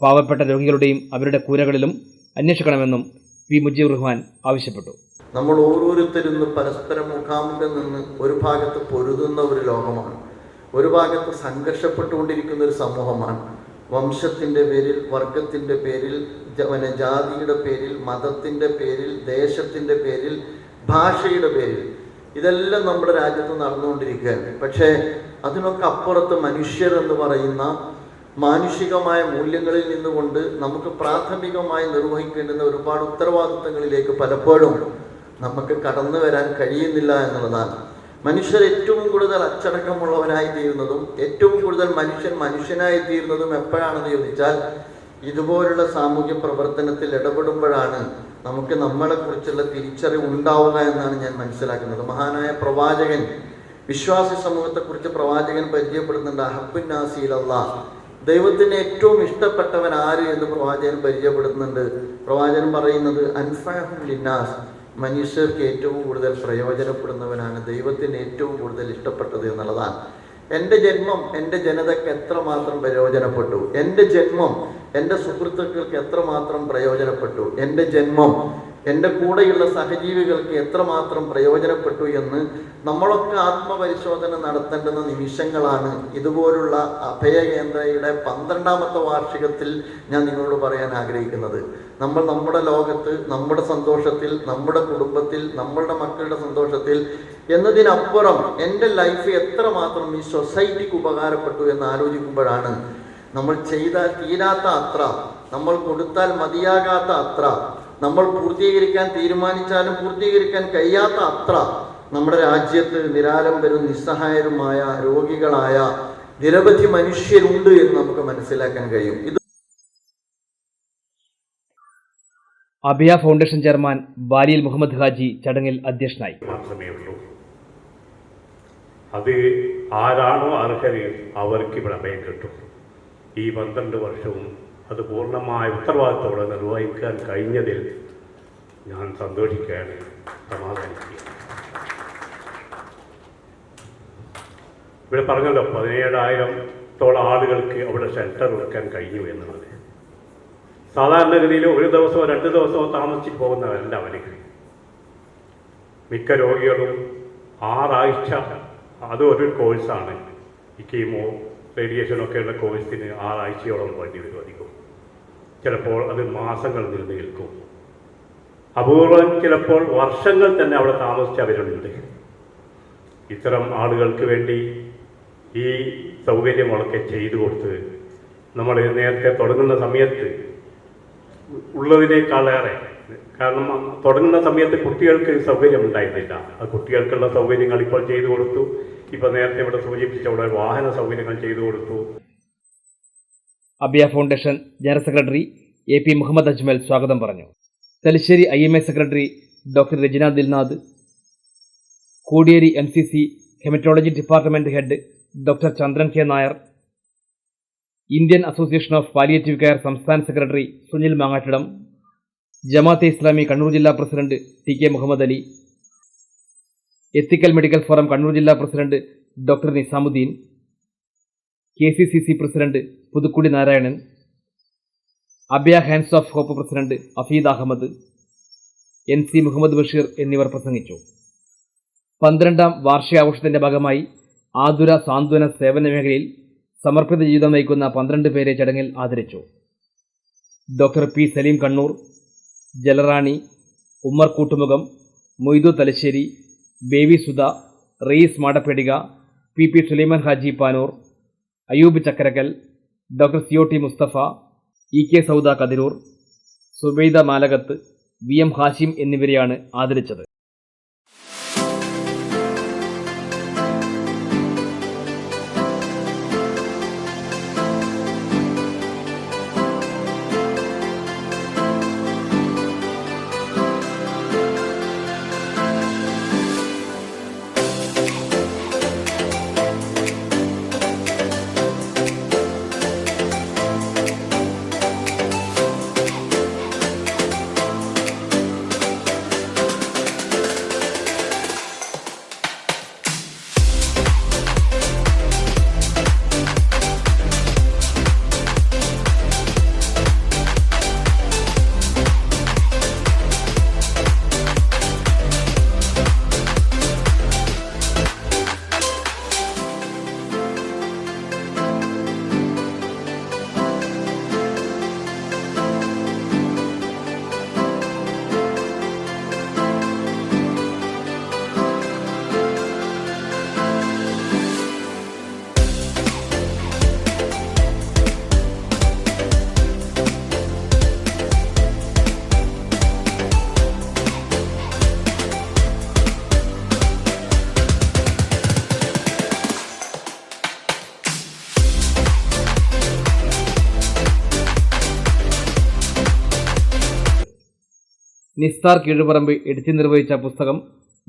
പാവപ്പെട്ട രോഗികളുടെയും അവരുടെ കൂരകളിലും അന്വേഷിക്കണമെന്നും P. മുജീബ് റഹ്മാൻ ആവശ്യപ്പെട്ടു. നമ്മൾ ഓരോരുത്തരും പരസ്പരം മുഖാമുഖം നിന്ന് ഒരു ഭാഗത്ത് പൊരുതുന്ന ഒരു ലോകമാണ്, ഒരു ഭാഗത്ത് സംഘർഷപ്പെട്ടുകൊണ്ടിരിക്കുന്ന ഒരു സമൂഹമാണ്. വംശത്തിൻ്റെ പേരിൽ, വർഗത്തിൻ്റെ പേരിൽ, ജാതിയുടെ പേരിൽ, മതത്തിൻ്റെ പേരിൽ, ദേശത്തിൻ്റെ പേരിൽ, ഭാഷയുടെ പേരിൽ ഇതെല്ലാം നമ്മുടെ രാജ്യത്ത് നടന്നുകൊണ്ടിരിക്കുകയാണ്. പക്ഷേ അതിനൊക്കെ അപ്പുറത്ത് മനുഷ്യർ എന്ന് പറയുന്ന മാനുഷികമായ മൂല്യങ്ങളിൽ നിന്നുകൊണ്ട് നമുക്ക് പ്രാഥമികമായി നിർവഹിക്കേണ്ടുന്ന ഒരുപാട് ഉത്തരവാദിത്തങ്ങളിലേക്ക് പലപ്പോഴും നമുക്ക് കടന്നു വരാൻ കഴിയുന്നില്ല എന്നുള്ളതാണ്. മനുഷ്യർ ഏറ്റവും കൂടുതൽ അച്ചടക്കമുള്ളവനായി തീരുന്നതും ഏറ്റവും കൂടുതൽ മനുഷ്യനായി തീരുന്നതും എപ്പോഴാണെന്ന് ചോദിച്ചാൽ ഇതുപോലുള്ള സാമൂഹ്യ പ്രവർത്തനത്തിൽ ഇടപെടുമ്പോഴാണ് നമുക്ക് നമ്മളെക്കുറിച്ചുള്ള തിരിച്ചറിവ് ഉണ്ടാവുക എന്നാണ് ഞാൻ മനസ്സിലാക്കുന്നത്. മഹാനായ പ്രവാചകൻ വിശ്വാസി സമൂഹത്തെക്കുറിച്ച് പ്രവാചകൻ പരിചയപ്പെടുന്നുണ്ട്. അഹബ്ബുൻ നാസി ഇലല്ലാഹ്, ദൈവത്തിന് ഏറ്റവും ഇഷ്ടപ്പെട്ടവൻ ആര് എന്ന് പ്രവാചകൻ പരിചയപ്പെടുത്തുന്നുണ്ട്. പ്രവാചകൻ പറയുന്നത് അൻഫഅഹും ലിന്നാസ്, മനുഷ്യർക്ക് ഏറ്റവും കൂടുതൽ പ്രയോജനപ്പെടുന്നവനാണ് ദൈവത്തിന് ഏറ്റവും കൂടുതൽ ഇഷ്ടപ്പെട്ടത് എന്നുള്ളതാണ്. എൻ്റെ ജന്മം എൻ്റെ ജനതയ്ക്ക് എത്രമാത്രം പ്രയോജനപ്പെട്ടു, എൻ്റെ ജന്മം എൻ്റെ സുഹൃത്തുക്കൾക്ക് എത്രമാത്രം പ്രയോജനപ്പെട്ടു, എൻ്റെ ജന്മം എൻ്റെ കൂടെയുള്ള സഹജീവികൾക്ക് എത്രമാത്രം പ്രയോജനപ്പെട്ടു എന്ന് നമ്മളൊക്കെ ആത്മപരിശോധന നടത്തേണ്ടുന്ന നിമിഷങ്ങളാണ് ഇതുപോലുള്ള അഭയകേന്ദ്രയുടെ 12ാമത്തെ വാർഷികത്തിൽ ഞാൻ നിങ്ങളോട് പറയാൻ ആഗ്രഹിക്കുന്നത്. നമ്മൾ നമ്മുടെ ലോകത്ത്, നമ്മുടെ സന്തോഷത്തിൽ, നമ്മുടെ കുടുംബത്തിൽ, നമ്മളുടെ മക്കളുടെ സന്തോഷത്തിൽ എന്നതിനപ്പുറം എൻ്റെ ലൈഫ് എത്രമാത്രം ഈ സൊസൈറ്റിക്ക് ഉപകാരപ്പെട്ടു എന്ന് ആലോചിക്കുമ്പോഴാണ് നമ്മൾ ചെയ്താൽ തീരാത്ത അത്ര, നമ്മൾ കൊടുത്താൽ മതിയാകാത്ത അത്ര, നമ്മൾ പൂർത്തീകരിക്കാൻ തീരുമാനിച്ചാലും പൂർത്തീകരിക്കാൻ കഴിയാത്ത അത്ര നമ്മുടെ രാജ്യത്ത് നിരാലംബരും നിസ്സഹായരുമായ രോഗികളായ നിരവധി മനുഷ്യരുണ്ട് എന്ന് നമുക്ക് മനസ്സിലാക്കാൻ കഴിയും. ഇത് അഭയ ഫൗണ്ടേഷൻ ചെയർമാൻ ബാലിയിൽ മുഹമ്മദ് ഹാജി ചടങ്ങിൽ അധ്യക്ഷനായി. മാത്രമേ ഉള്ളൂ. അത് ആരാണോ അർഹർ അവർക്ക് ഇവിടെ അഭയം കിട്ടും. ഈ 12 വർഷവും അത് പൂർണ്ണമായ ഉത്തരവാദിത്തോടെ നിർവഹിക്കാൻ കഴിഞ്ഞതിൽ ഞാൻ സന്തോഷിക്കുകയാണ്, സമാധാനിക്കുക. ഇവിടെ പറഞ്ഞല്ലോ 17,000-ഓളം ആളുകൾക്ക് അവിടെ ഷെൽട്ടർ വെക്കാൻ കഴിഞ്ഞു എന്നുള്ളത്. സാധാരണഗതിയിൽ ഒരു ദിവസമോ 2 ദിവസമോ താമസിച്ച് പോകുന്നവരല്ല അവർ. മിക്ക രോഗികളും 6 ആഴ്ച, അത് ഒരു കോഴ്സാണ്. ഈ കീമോ റേഡിയേഷനൊക്കെയുള്ള കോഴ്സിന് 6 ആഴ്ചയോളം വേണ്ടി വരും അധികം. ചിലപ്പോൾ അത് മാസങ്ങൾ നീണ്ടു നിൽക്കും. അപൂർവം ചിലപ്പോൾ വർഷങ്ങൾ തന്നെ അവിടെ താമസിച്ചവരുണ്ട്. ഇത്തരം ആളുകൾക്ക് വേണ്ടി ഈ സൗകര്യങ്ങളൊക്കെ ചെയ്തു കൊടുത്ത് നമ്മൾ നേരത്തെ തുടങ്ങുന്ന സമയത്ത് ഉള്ളതിനേക്കാളേറെ, കാരണം തുടങ്ങുന്ന സമയത്ത് കുട്ടികൾക്ക് സൗകര്യം ഉണ്ടായിരുന്നില്ല. ആ കുട്ടികൾക്കുള്ള സൗകര്യങ്ങൾ ഇപ്പോൾ ചെയ്തു കൊടുത്തു. ഇപ്പോൾ നേരത്തെ ഇവിടെ സൂചിപ്പിച്ച അവിടെ വാഹന സൗകര്യങ്ങൾ ചെയ്തു കൊടുത്തു. Abhaya foundation general secretary AP Muhammad Ajmal സ്വാഗതം പറഞ്ഞു. Thalassery IMA secretary doctor Rajana Dilnath, Kodiyeri MCC haematology department head doctor Chandran K Nair, Indian association of palliative care സംസ്ഥാന സെക്രട്ടറി സുനിൽ മാങ്ങാട്ടിടം, ജമാഅത്തെ ഇസ്ലാമി കണ്ണൂർ ജില്ലാ president TK Muhammad Ali, ethical medical forum Kannur ജില്ലാ president doctor Nizamuddin, KCCC president Puthukudi Narayanan, Abhaya hands of hope president Afeed Ahmed, NC Muhammad Basheer എന്നിവർ പ്രസംഗിച്ചു. 12ാം വാർഷികാഘോഷത്തിന്റെ ഭാഗമായി ആതുര സാന്ത്വന സേവന മേഖലയിൽ സമർപ്പിത ജീവിതം നയിക്കുന്ന 12 പേരെ ചടങ്ങിൽ ആദരിച്ചു. Doctor P Saleem Kannur, Jalarani, Ummer Koottumukham, Moidu Thalassery, Baby Sudha, Rayees Madapedika, PP Sulaiman Haji Panoor, Ayoob Chakkarakkal, doctor COT Musthafa, EK Sauda Kathiroor, Subaida Malakath, VM Hashim എന്നിവരെയാണ് ആദരിച്ചത്. നിസ്താർ കീഴുപറമ്പ് എഡിറ്റ് നിർവഹിച്ച പുസ്തകം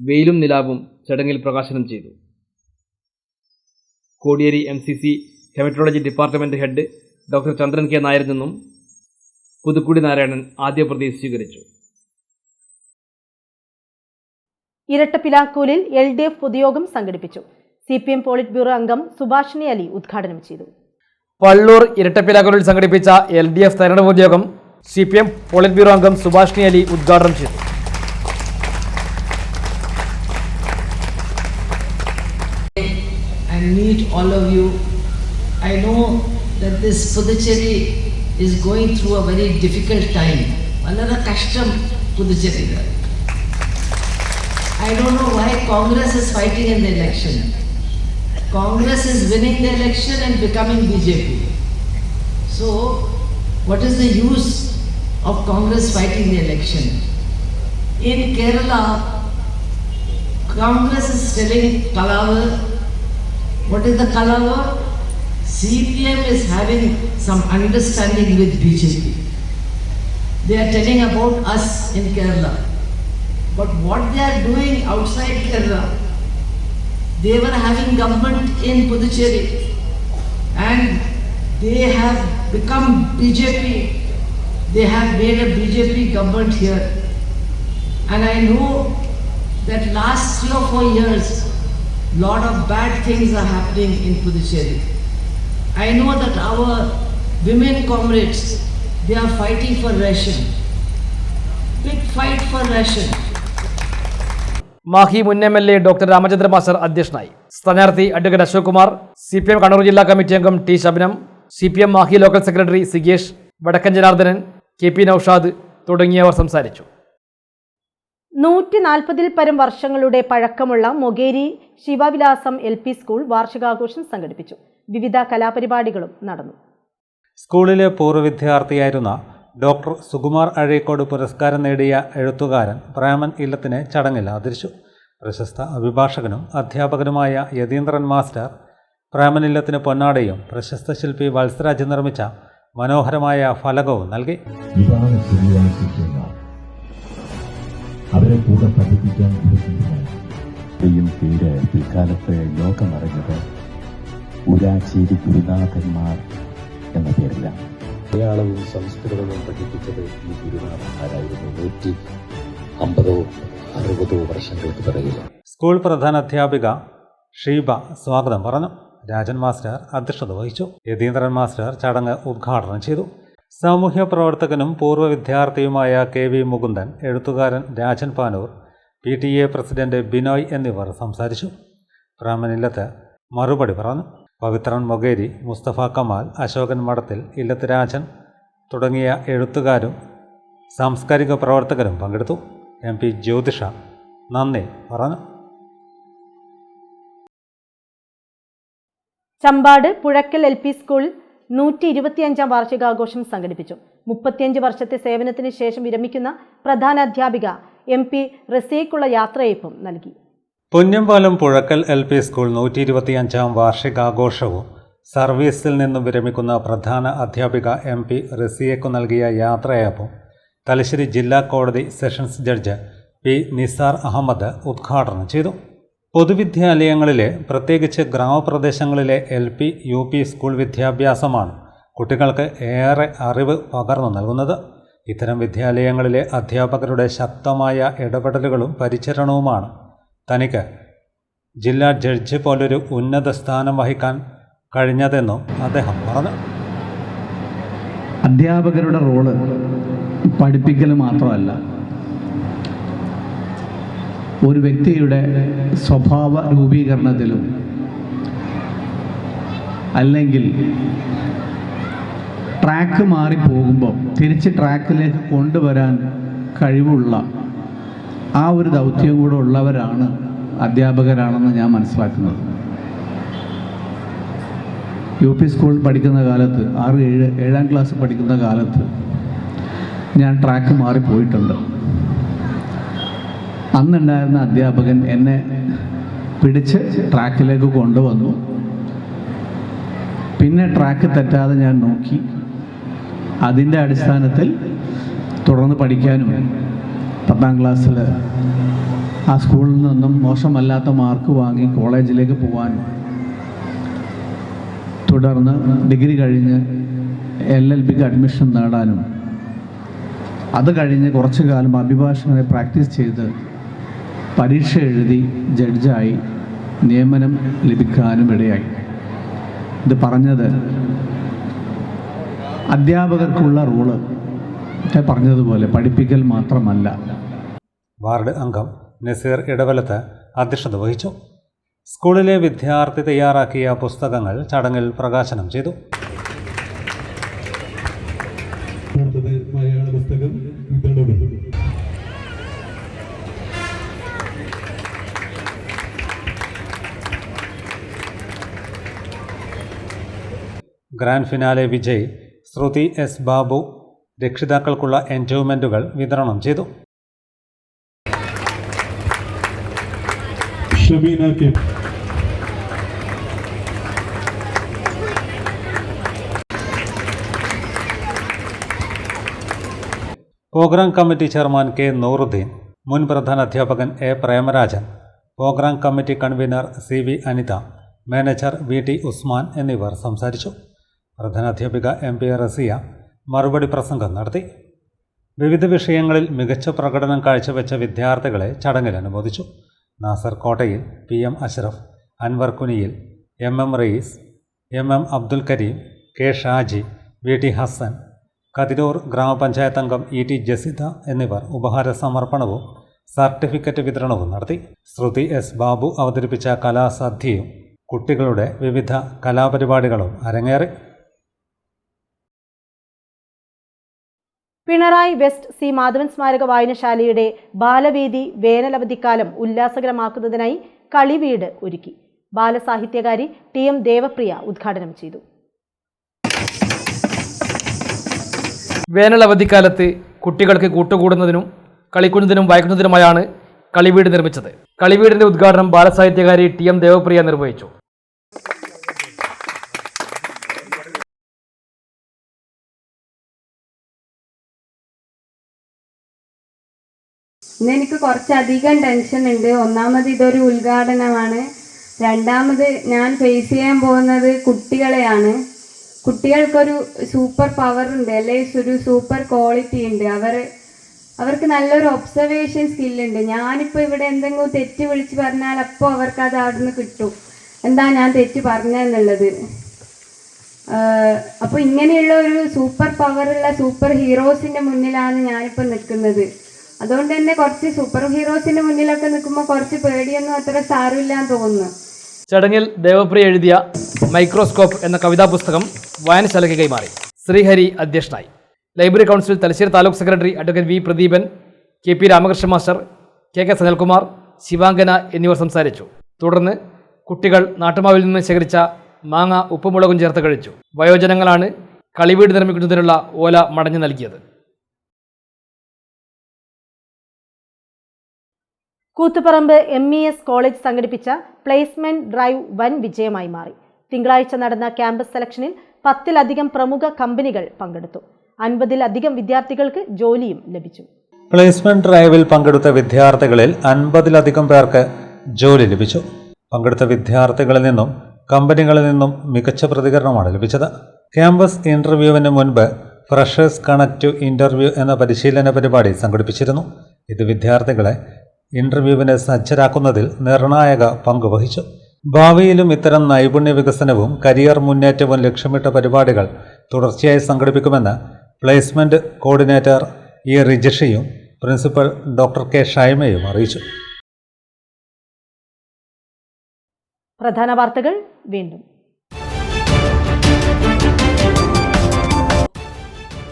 വെയിലും നിലാവും ചടങ്ങിൽ പ്രകാശനം ചെയ്തു. Kodiyeri MCC haematology department head doctor Chandran K. നായരിൽ നിന്നും പുതുക്കുടി നാരായണൻ ആദ്യ പ്രതി സ്വീകരിച്ചു. ഇരട്ടപ്പിലാക്കൂലിൽ LDF പൊതുയോഗം സംഘടിപ്പിച്ചു. CPM പോളിറ്റ് ബ്യൂറോ അംഗം സുഭാഷിണി അലി ഉദ്ഘാടനം ചെയ്തു. പള്ളൂർ ഇരട്ടപ്പിലാക്കൂലിൽ സംഘടിപ്പിച്ച LDF തെരഞ്ഞെടുപ്പ് പൊതുയോഗം CPM പോളിറ്റ് ബ്യൂറോ അംഗം സുഭാഷിണി അലി ഉദ്ഘാടനം ചെയ്തു. And meet all of you. I know that this Puducherry is going through a very difficult time. Another custom Puducherry. I don't know why Congress is fighting in the election. Congress is winning the election and becoming BJP. So, what is the use of Congress fighting the election? In Kerala, Congress is telling Kalava. What is the Kalava? CPM is having some understanding with BJP. They are telling about us in Kerala. But what they are doing outside Kerala, they were having government in Puducherry and they have become BJP. They have made a BJP government here. And I know that last 3 or 4 years, lot of bad things are happening in Puducherry. I know that our women comrades, they are fighting for ration. Big fight for ration. Mahe മുൻ MLA doctor Ramachandra master അധ്യക്ഷനായി. സ്ഥാനാർത്ഥി advocate Ashok Kumar, CPM Kannur ജില്ലാ committee അംഗം T. Shabnam, CPM Mahe local secretary സിഗേഷ്, Vadakkan Janardhanan, KP Naushad തുടങ്ങിയവർ സംസാരിച്ചു. 140-ൽ പരം വർഷങ്ങളുടെ പഴക്കമുള്ള മൊകേരി ശിവവിലാസം LP സ്കൂൾ വാർഷികാഘോഷം സംഘടിപ്പിച്ചു. വിവിധ കലാപരിപാടികളും നടന്നു. സ്കൂളിലെ പൂർവ്വ വിദ്യാർത്ഥിയായിരുന്ന ഡോക്ടർ സുകുമാർ അഴീക്കോട് പുരസ്കാരം നേടിയ എഴുത്തുകാരൻ പ്രേമൻ ഇല്ലത്തിനെ ചടങ്ങിൽ ആദരിച്ചു. പ്രശസ്ത അഭിഭാഷകനും അധ്യാപകനുമായ യതീന്ദ്രൻ മാസ്റ്റർ പ്രേമൻ ഇല്ലത്തിന് പൊന്നാടയും പ്രശസ്ത ശില്പി വത്സരാജ് നിർമ്മിച്ച മനോഹരമായ ഫലകവും നൽകി. അവരെ കൂടെ പഠിപ്പിക്കാൻ പേര് പിൽക്കാലത്ത് ലോകമറിഞ്ഞത് ഉരാച്ചേരി ഗുരുനാഥന്മാർ എന്ന പേരിലാണ്. മലയാളവും സംസ്കൃതവും പഠിപ്പിച്ചത് ഈ ഗുരുനാഥന്മാരായിരുന്നു 150-60 വർഷങ്ങൾക്ക് പിറകിൽ. സ്കൂൾ പ്രധാനാധ്യാപിക ഷീബ സ്വാഗതം പറഞ്ഞു. രാജൻ മാസ്റ്റർ അധ്യക്ഷത വഹിച്ചു. യതീന്ദ്രൻ മാസ്റ്റർ ചടങ്ങ് ഉദ്ഘാടനം ചെയ്തു. സാമൂഹ്യ പ്രവർത്തകനും പൂർവ്വ വിദ്യാർത്ഥിയുമായ KV മുകുന്ദൻ, എഴുത്തുകാരൻ രാജൻ പാനൂർ, PTA പ്രസിഡന്റ് ബിനോയ് എന്നിവർ സംസാരിച്ചു. പ്രേമനില്ലത്ത് മറുപടി പറഞ്ഞു. പവിത്രൻ മൊകേരി, മുസ്തഫ കമാൽ, അശോകൻ മഠത്തിൽ, ഇല്ലത്ത് രാജൻ തുടങ്ങിയ എഴുത്തുകാരും സാംസ്കാരിക പ്രവർത്തകരും പങ്കെടുത്തു. MP ജ്യോതിഷ നന്ദി പറഞ്ഞു. ചമ്പാട് പുഴക്കൽ LP സ്കൂൾ 125-ാം വാർഷികാഘോഷം സംഘടിപ്പിച്ചു. 35 വർഷത്തെ സേവനത്തിന് ശേഷം വിരമിക്കുന്ന പ്രധാനാധ്യാപിക MP റസിയയ്ക്കുള്ള യാത്രയയപ്പും നൽകി. പുന്നമ്പാലം പുഴക്കൽ LP സ്കൂൾ 125-ാം വാർഷികാഘോഷവും സർവീസിൽ നിന്നും വിരമിക്കുന്ന പ്രധാന അധ്യാപിക MP റസിയയ്ക്കു നൽകിയ യാത്രയയപ്പും തലശ്ശേരി ജില്ലാ കോടതി sessions judge P. Nisar Ahammed ഉദ്ഘാടനം ചെയ്തു. പൊതുവിദ്യാലയങ്ങളിലെ പ്രത്യേകിച്ച് ഗ്രാമപ്രദേശങ്ങളിലെ LP, UP സ്കൂൾ വിദ്യാഭ്യാസമാണ് കുട്ടികൾക്ക് ഏറെ അറിവ് പകർന്നു നൽകുന്നത്. ഇത്തരം വിദ്യാലയങ്ങളിലെ അധ്യാപകരുടെ ശക്തമായ ഇടപെടലുകളും പരിചരണവുമാണ് തനിക്ക് ജില്ലാ ജഡ്ജി പോലൊരു ഉന്നത സ്ഥാനം വഹിക്കാൻ കഴിഞ്ഞതെന്നും അദ്ദേഹം പറഞ്ഞു. അധ്യാപകരുടെ റോള് പഠിപ്പിക്കൽ മാത്രമല്ല, ഒരു വ്യക്തിയുടെ സ്വഭാവ രൂപീകരണത്തിലും അല്ലെങ്കിൽ ട്രാക്ക് മാറിപ്പോകുമ്പോൾ തിരിച്ച് ട്രാക്കിലേക്ക് കൊണ്ടുവരാൻ കഴിവുള്ള ആ ഒരു ദൗത്യം കൂടെ ഉള്ളവരാണ് അധ്യാപകരാണെന്ന് ഞാൻ മനസ്സിലാക്കുന്നത്. UP സ്കൂൾ പഠിക്കുന്ന കാലത്ത് 7-ാം ക്ലാസ് പഠിക്കുന്ന കാലത്ത് ഞാൻ ട്രാക്ക് മാറിപ്പോയിട്ടുണ്ട്. അന്നുണ്ടായിരുന്ന അധ്യാപകൻ എന്നെ പിടിച്ച് ട്രാക്കിലേക്ക് കൊണ്ടുവന്നു. പിന്നെ ട്രാക്ക് തെറ്റാതെ ഞാൻ നോക്കി. അതിൻ്റെ അടിസ്ഥാനത്തിൽ തുടർന്ന് പഠിക്കാനും 10ാം ക്ലാസ്സിൽ ആ സ്കൂളിൽ നിന്നും മോശമല്ലാത്ത മാർക്ക് വാങ്ങി കോളേജിലേക്ക് പോകാനും തുടർന്ന് ഡിഗ്രി കഴിഞ്ഞ് LLBക്ക് അഡ്മിഷൻ നേടാനും അത് കഴിഞ്ഞ് കുറച്ചു കാലം അഭിഭാഷകനെ പ്രാക്ടീസ് ചെയ്ത് പരീക്ഷ എഴുതി ജഡ്ജായി നിയമനം ലഭിക്കാനും ഇടയായി. ഇത് പറഞ്ഞത് അധ്യാപകർക്കുള്ള റൂള് പറഞ്ഞതുപോലെ പഠിപ്പിക്കൽ മാത്രമല്ല. വാർഡ് അംഗം നസീർ ഇടവലത്ത് അധ്യക്ഷത വഹിച്ചു. സ്കൂളിലെ വിദ്യാർത്ഥി തയ്യാറാക്കിയ പുസ്തകങ്ങൾ ചടങ്ങിൽ പ്രകാശനം ചെയ്തു. മലയാള പുസ്തകം grand finale Vijay Shruthi S. Babu രക്ഷിതാക്കൾക്കുള്ള എൻഡോവ്മെൻറ്റുകൾ വിതരണം ചെയ്തു. Programme committee chairman K. Nooruddin, മുൻ പ്രധാന അധ്യാപകൻ A. Premarajan, programme committee convener CV. Anitha, manager VT. Usman എന്നിവർ സംസാരിച്ചു. പ്രധാനാധ്യാപിക MP. റസിയ മറുപടി പ്രസംഗം നടത്തി. വിവിധ വിഷയങ്ങളിൽ മികച്ച പ്രകടനം കാഴ്ചവെച്ച വിദ്യാർത്ഥികളെ ചടങ്ങിൽ അനുമോദിച്ചു. നാസർ കോട്ടയിൽ, PM. Ashraf, Anwar Kuniyil, MM. Raees, MM. Abdul Kareem, K. Shaji, VT. Hasan, Kathirur ഗ്രാമപഞ്ചായത്ത് അംഗം ET. ജസിത എന്നിവർ ഉപഹാര സമർപ്പണവും സർട്ടിഫിക്കറ്റ് വിതരണവും നടത്തി. ശ്രുതി S. ബാബു അവതരിപ്പിച്ച കലാസദ്യയും കുട്ടികളുടെ വിവിധ കലാപരിപാടികളും അരങ്ങേറി. Pinarayi west C. മാധവൻ സ്മാരക വായനശാലയുടെ ബാലവേദി വേനലവധിക്കാലം ഉല്ലാസകരമാക്കുന്നതിനായി കളിവീട് ഒരുക്കി. ബാലസാഹിത്യകാരി TM. ദേവപ്രിയ ഉദ്ഘാടനം ചെയ്തു. വേനൽ അവധിക്കാലത്ത് കുട്ടികൾക്ക് കൂട്ടുകൂടുന്നതിനും കളിക്കുന്നതിനും വായിക്കുന്നതിനുമായാണ് കളിവീട് നിർമ്മിച്ചത്. കളിവീടിന്റെ ഉദ്ഘാടനം ബാലസാഹിത്യകാരി TM. ദേവപ്രിയ നിർവഹിച്ചു. ഇന്ന് എനിക്ക് കുറച്ചധികം ടെൻഷൻ ഉണ്ട്. ഒന്നാമത് ഇതൊരു ഉദ്ഘാടനമാണ്. രണ്ടാമത് ഞാൻ ഫേസ് ചെയ്യാൻ പോകുന്നത് കുട്ടികളെയാണ്. കുട്ടികൾക്കൊരു സൂപ്പർ പവർ ഉണ്ട്, അല്ലെങ്കിൽ ഒരു സൂപ്പർ ക്വാളിറ്റി ഉണ്ട്. അവർക്ക് നല്ലൊരു ഒബ്സർവേഷൻ സ്കില്ലുണ്ട്. ഞാനിപ്പോൾ ഇവിടെ എന്തെങ്കിലും തെറ്റ് വിളിച്ച് പറഞ്ഞാൽ അപ്പോൾ അവർക്കത് അവിടെ നിന്ന് കിട്ടും, എന്താ ഞാൻ തെറ്റ് പറഞ്ഞെന്നുള്ളത്. അപ്പോൾ ഇങ്ങനെയുള്ള ഒരു സൂപ്പർ പവറുള്ള സൂപ്പർ ഹീറോസിൻ്റെ മുന്നിലാണ് ഞാനിപ്പോൾ നിൽക്കുന്നത്. അതുകൊണ്ട് തന്നെ കുറച്ച് സൂപ്പർ ഹീറോസിന്റെ മുന്നിലൊക്കെ നിൽക്കുമ്പോൾ കുറച്ച് പേടിയൊന്നും അത്ര സാരമില്ലാന്ന് തോന്നുന്നു. ചടങ്ങിൽ ദേവപ്രിയ എഴുതിയ മൈക്രോസ്കോപ്പ് എന്ന കവിതാ പുസ്തകം വായനശാലയ്ക്ക് കൈമാറി. ശ്രീഹരി അധ്യക്ഷനായി. Library council Thalassery taluk secretary advocate V. Pradeepan, KP. Ramakrishna master, KK. Sanalkumar, Shivangana എന്നിവർ സംസാരിച്ചു. തുടർന്ന് കുട്ടികൾ നാട്ടുമാവിൽ നിന്ന് ശേഖരിച്ച മാങ്ങ ഉപ്പുമുളകും ചേർത്ത് കഴിച്ചു. വയോജനങ്ങളാണ് കളിവീട് നിർമ്മിക്കുന്നതിനുള്ള ഓല മടഞ്ഞു നൽകിയത്. കൂത്തുപറമ്പ് MES കോളേജ് സംഘടിപ്പിച്ച പ്ലേസ്മെന്റ് ഡ്രൈവ് വൻ വിജയമായി മാറി. തിങ്കളാഴ്ച നടന്ന ക്യാമ്പസ് സെലക്ഷനിൽ 10-ലധികം പ്രമുഖ കമ്പനികൾ പങ്കെടുത്തു. 50-ലധികം വിദ്യാർത്ഥികൾക്ക് ജോലിയും ലഭിച്ചു. പ്ലേസ്മെന്റ് ഡ്രൈവിൽ പങ്കെടുത്ത വിദ്യാർത്ഥികളിൽ 50-ലധികം പേർക്ക് ജോലി ലഭിച്ചു. പങ്കെടുത്ത വിദ്യാർത്ഥികളിൽ നിന്നും കമ്പനികളിൽ നിന്നും മികച്ച പ്രതികരണമാണ് ലഭിച്ചത്. ക്യാമ്പസ് ഇന്റർവ്യൂവിന് മുൻപ് ഫ്രഷേഴ്സ് കണക്റ്റ് ഇന്റർവ്യൂ എന്ന പരിശീലന പരിപാടി സംഘടിപ്പിച്ചിരുന്നു. ഇത് വിദ്യാർത്ഥികളെ ഇന്റർവ്യൂവിന് സജ്ജരാക്കുന്നതിൽ നിർണായക പങ്ക് വഹിച്ചു. ഭാവിയിലും ഇത്തരം നൈപുണ്യ വികസനവും കരിയർ മുന്നേറ്റവും ലക്ഷ്യമിട്ട പരിപാടികൾ തുടർച്ചയായി സംഘടിപ്പിക്കുമെന്ന് പ്ലേസ്മെന്റ് കോർഡിനേറ്റർ E. റിജിഷയും പ്രിൻസിപ്പൽ ഡോക്ടർ K. ഷൈമയും അറിയിച്ചു. പ്രധാന വാർത്തകൾ വീണ്ടും.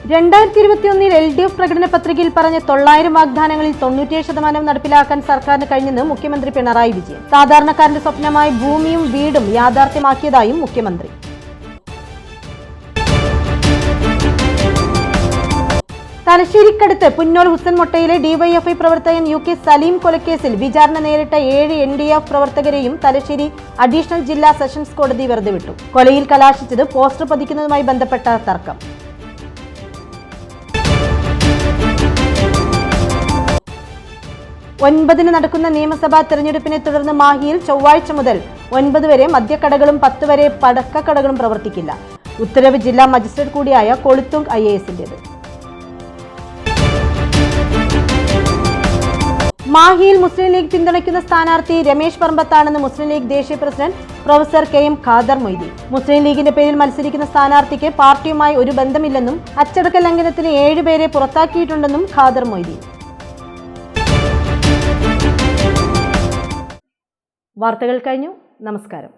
2021 LDF പ്രകടന പത്രികയിൽ പറഞ്ഞ 900 വാഗ്ദാനങ്ങളിൽ 97% നടപ്പിലാക്കാൻ സർക്കാരിന് കഴിഞ്ഞെന്ന് മുഖ്യമന്ത്രി പിണറായി വിജയൻ. സാധാരണക്കാരന്റെ സ്വപ്നമായി ഭൂമിയും വീടും യാഥാർത്ഥ്യമാക്കിയതായും മുഖ്യമന്ത്രി. തലശ്ശേരിക്കടുത്ത് പുന്നോൽ ഹുസൻ മൊട്ടയിലെ DYFI പ്രവർത്തകൻ UK സലീം കൊലക്കേസിൽ വിചാരണ നേരിട്ട 7 NDF പ്രവർത്തകരെയും തലശ്ശേരി അഡീഷണൽ ജില്ലാ സെഷൻസ് കോടതി വെറുതെ വിട്ടു. കൊലയിൽ കലാശിച്ചത് പോസ്റ്റർ പതിക്കുന്നതുമായി ബന്ധപ്പെട്ട തർക്കം. 9-ന് നടക്കുന്ന നിയമസഭാ തെരഞ്ഞെടുപ്പിനെ തുടർന്ന് മാഹിയിൽ ചൊവ്വാഴ്ച മുതൽ 9 വരെ മദ്യക്കടകളും 10 വരെ പടക്കക്കടകളും പ്രവർത്തിക്കില്ല. ഉത്തരവ് ജില്ലാ മജിസ്ട്രേറ്റ് കൂടിയായ കൊളുത്തുങ് IAS-ന്റേത്. മാഹിയിൽ മുസ്ലിം ലീഗ് പിന്തുണയ്ക്കുന്ന സ്ഥാനാർത്ഥി രമേശ് പറമ്പത്താണെന്ന് മുസ്ലിം ലീഗ് ദേശീയ president professor KM Khader Moideen. Muslim ലീഗിന്റെ പേരിൽ മത്സരിക്കുന്ന സ്ഥാനാർത്ഥിക്ക് പാർട്ടിയുമായി ഒരു ബന്ധമില്ലെന്നും അച്ചടക്ക ലംഘനത്തിന് 7 പേരെ പുറത്താക്കിയിട്ടുണ്ടെന്നും ഖാദർ മൊയ്തീൻ. വാർത്തകൾ കഴിഞ്ഞു. നമസ്കാരം.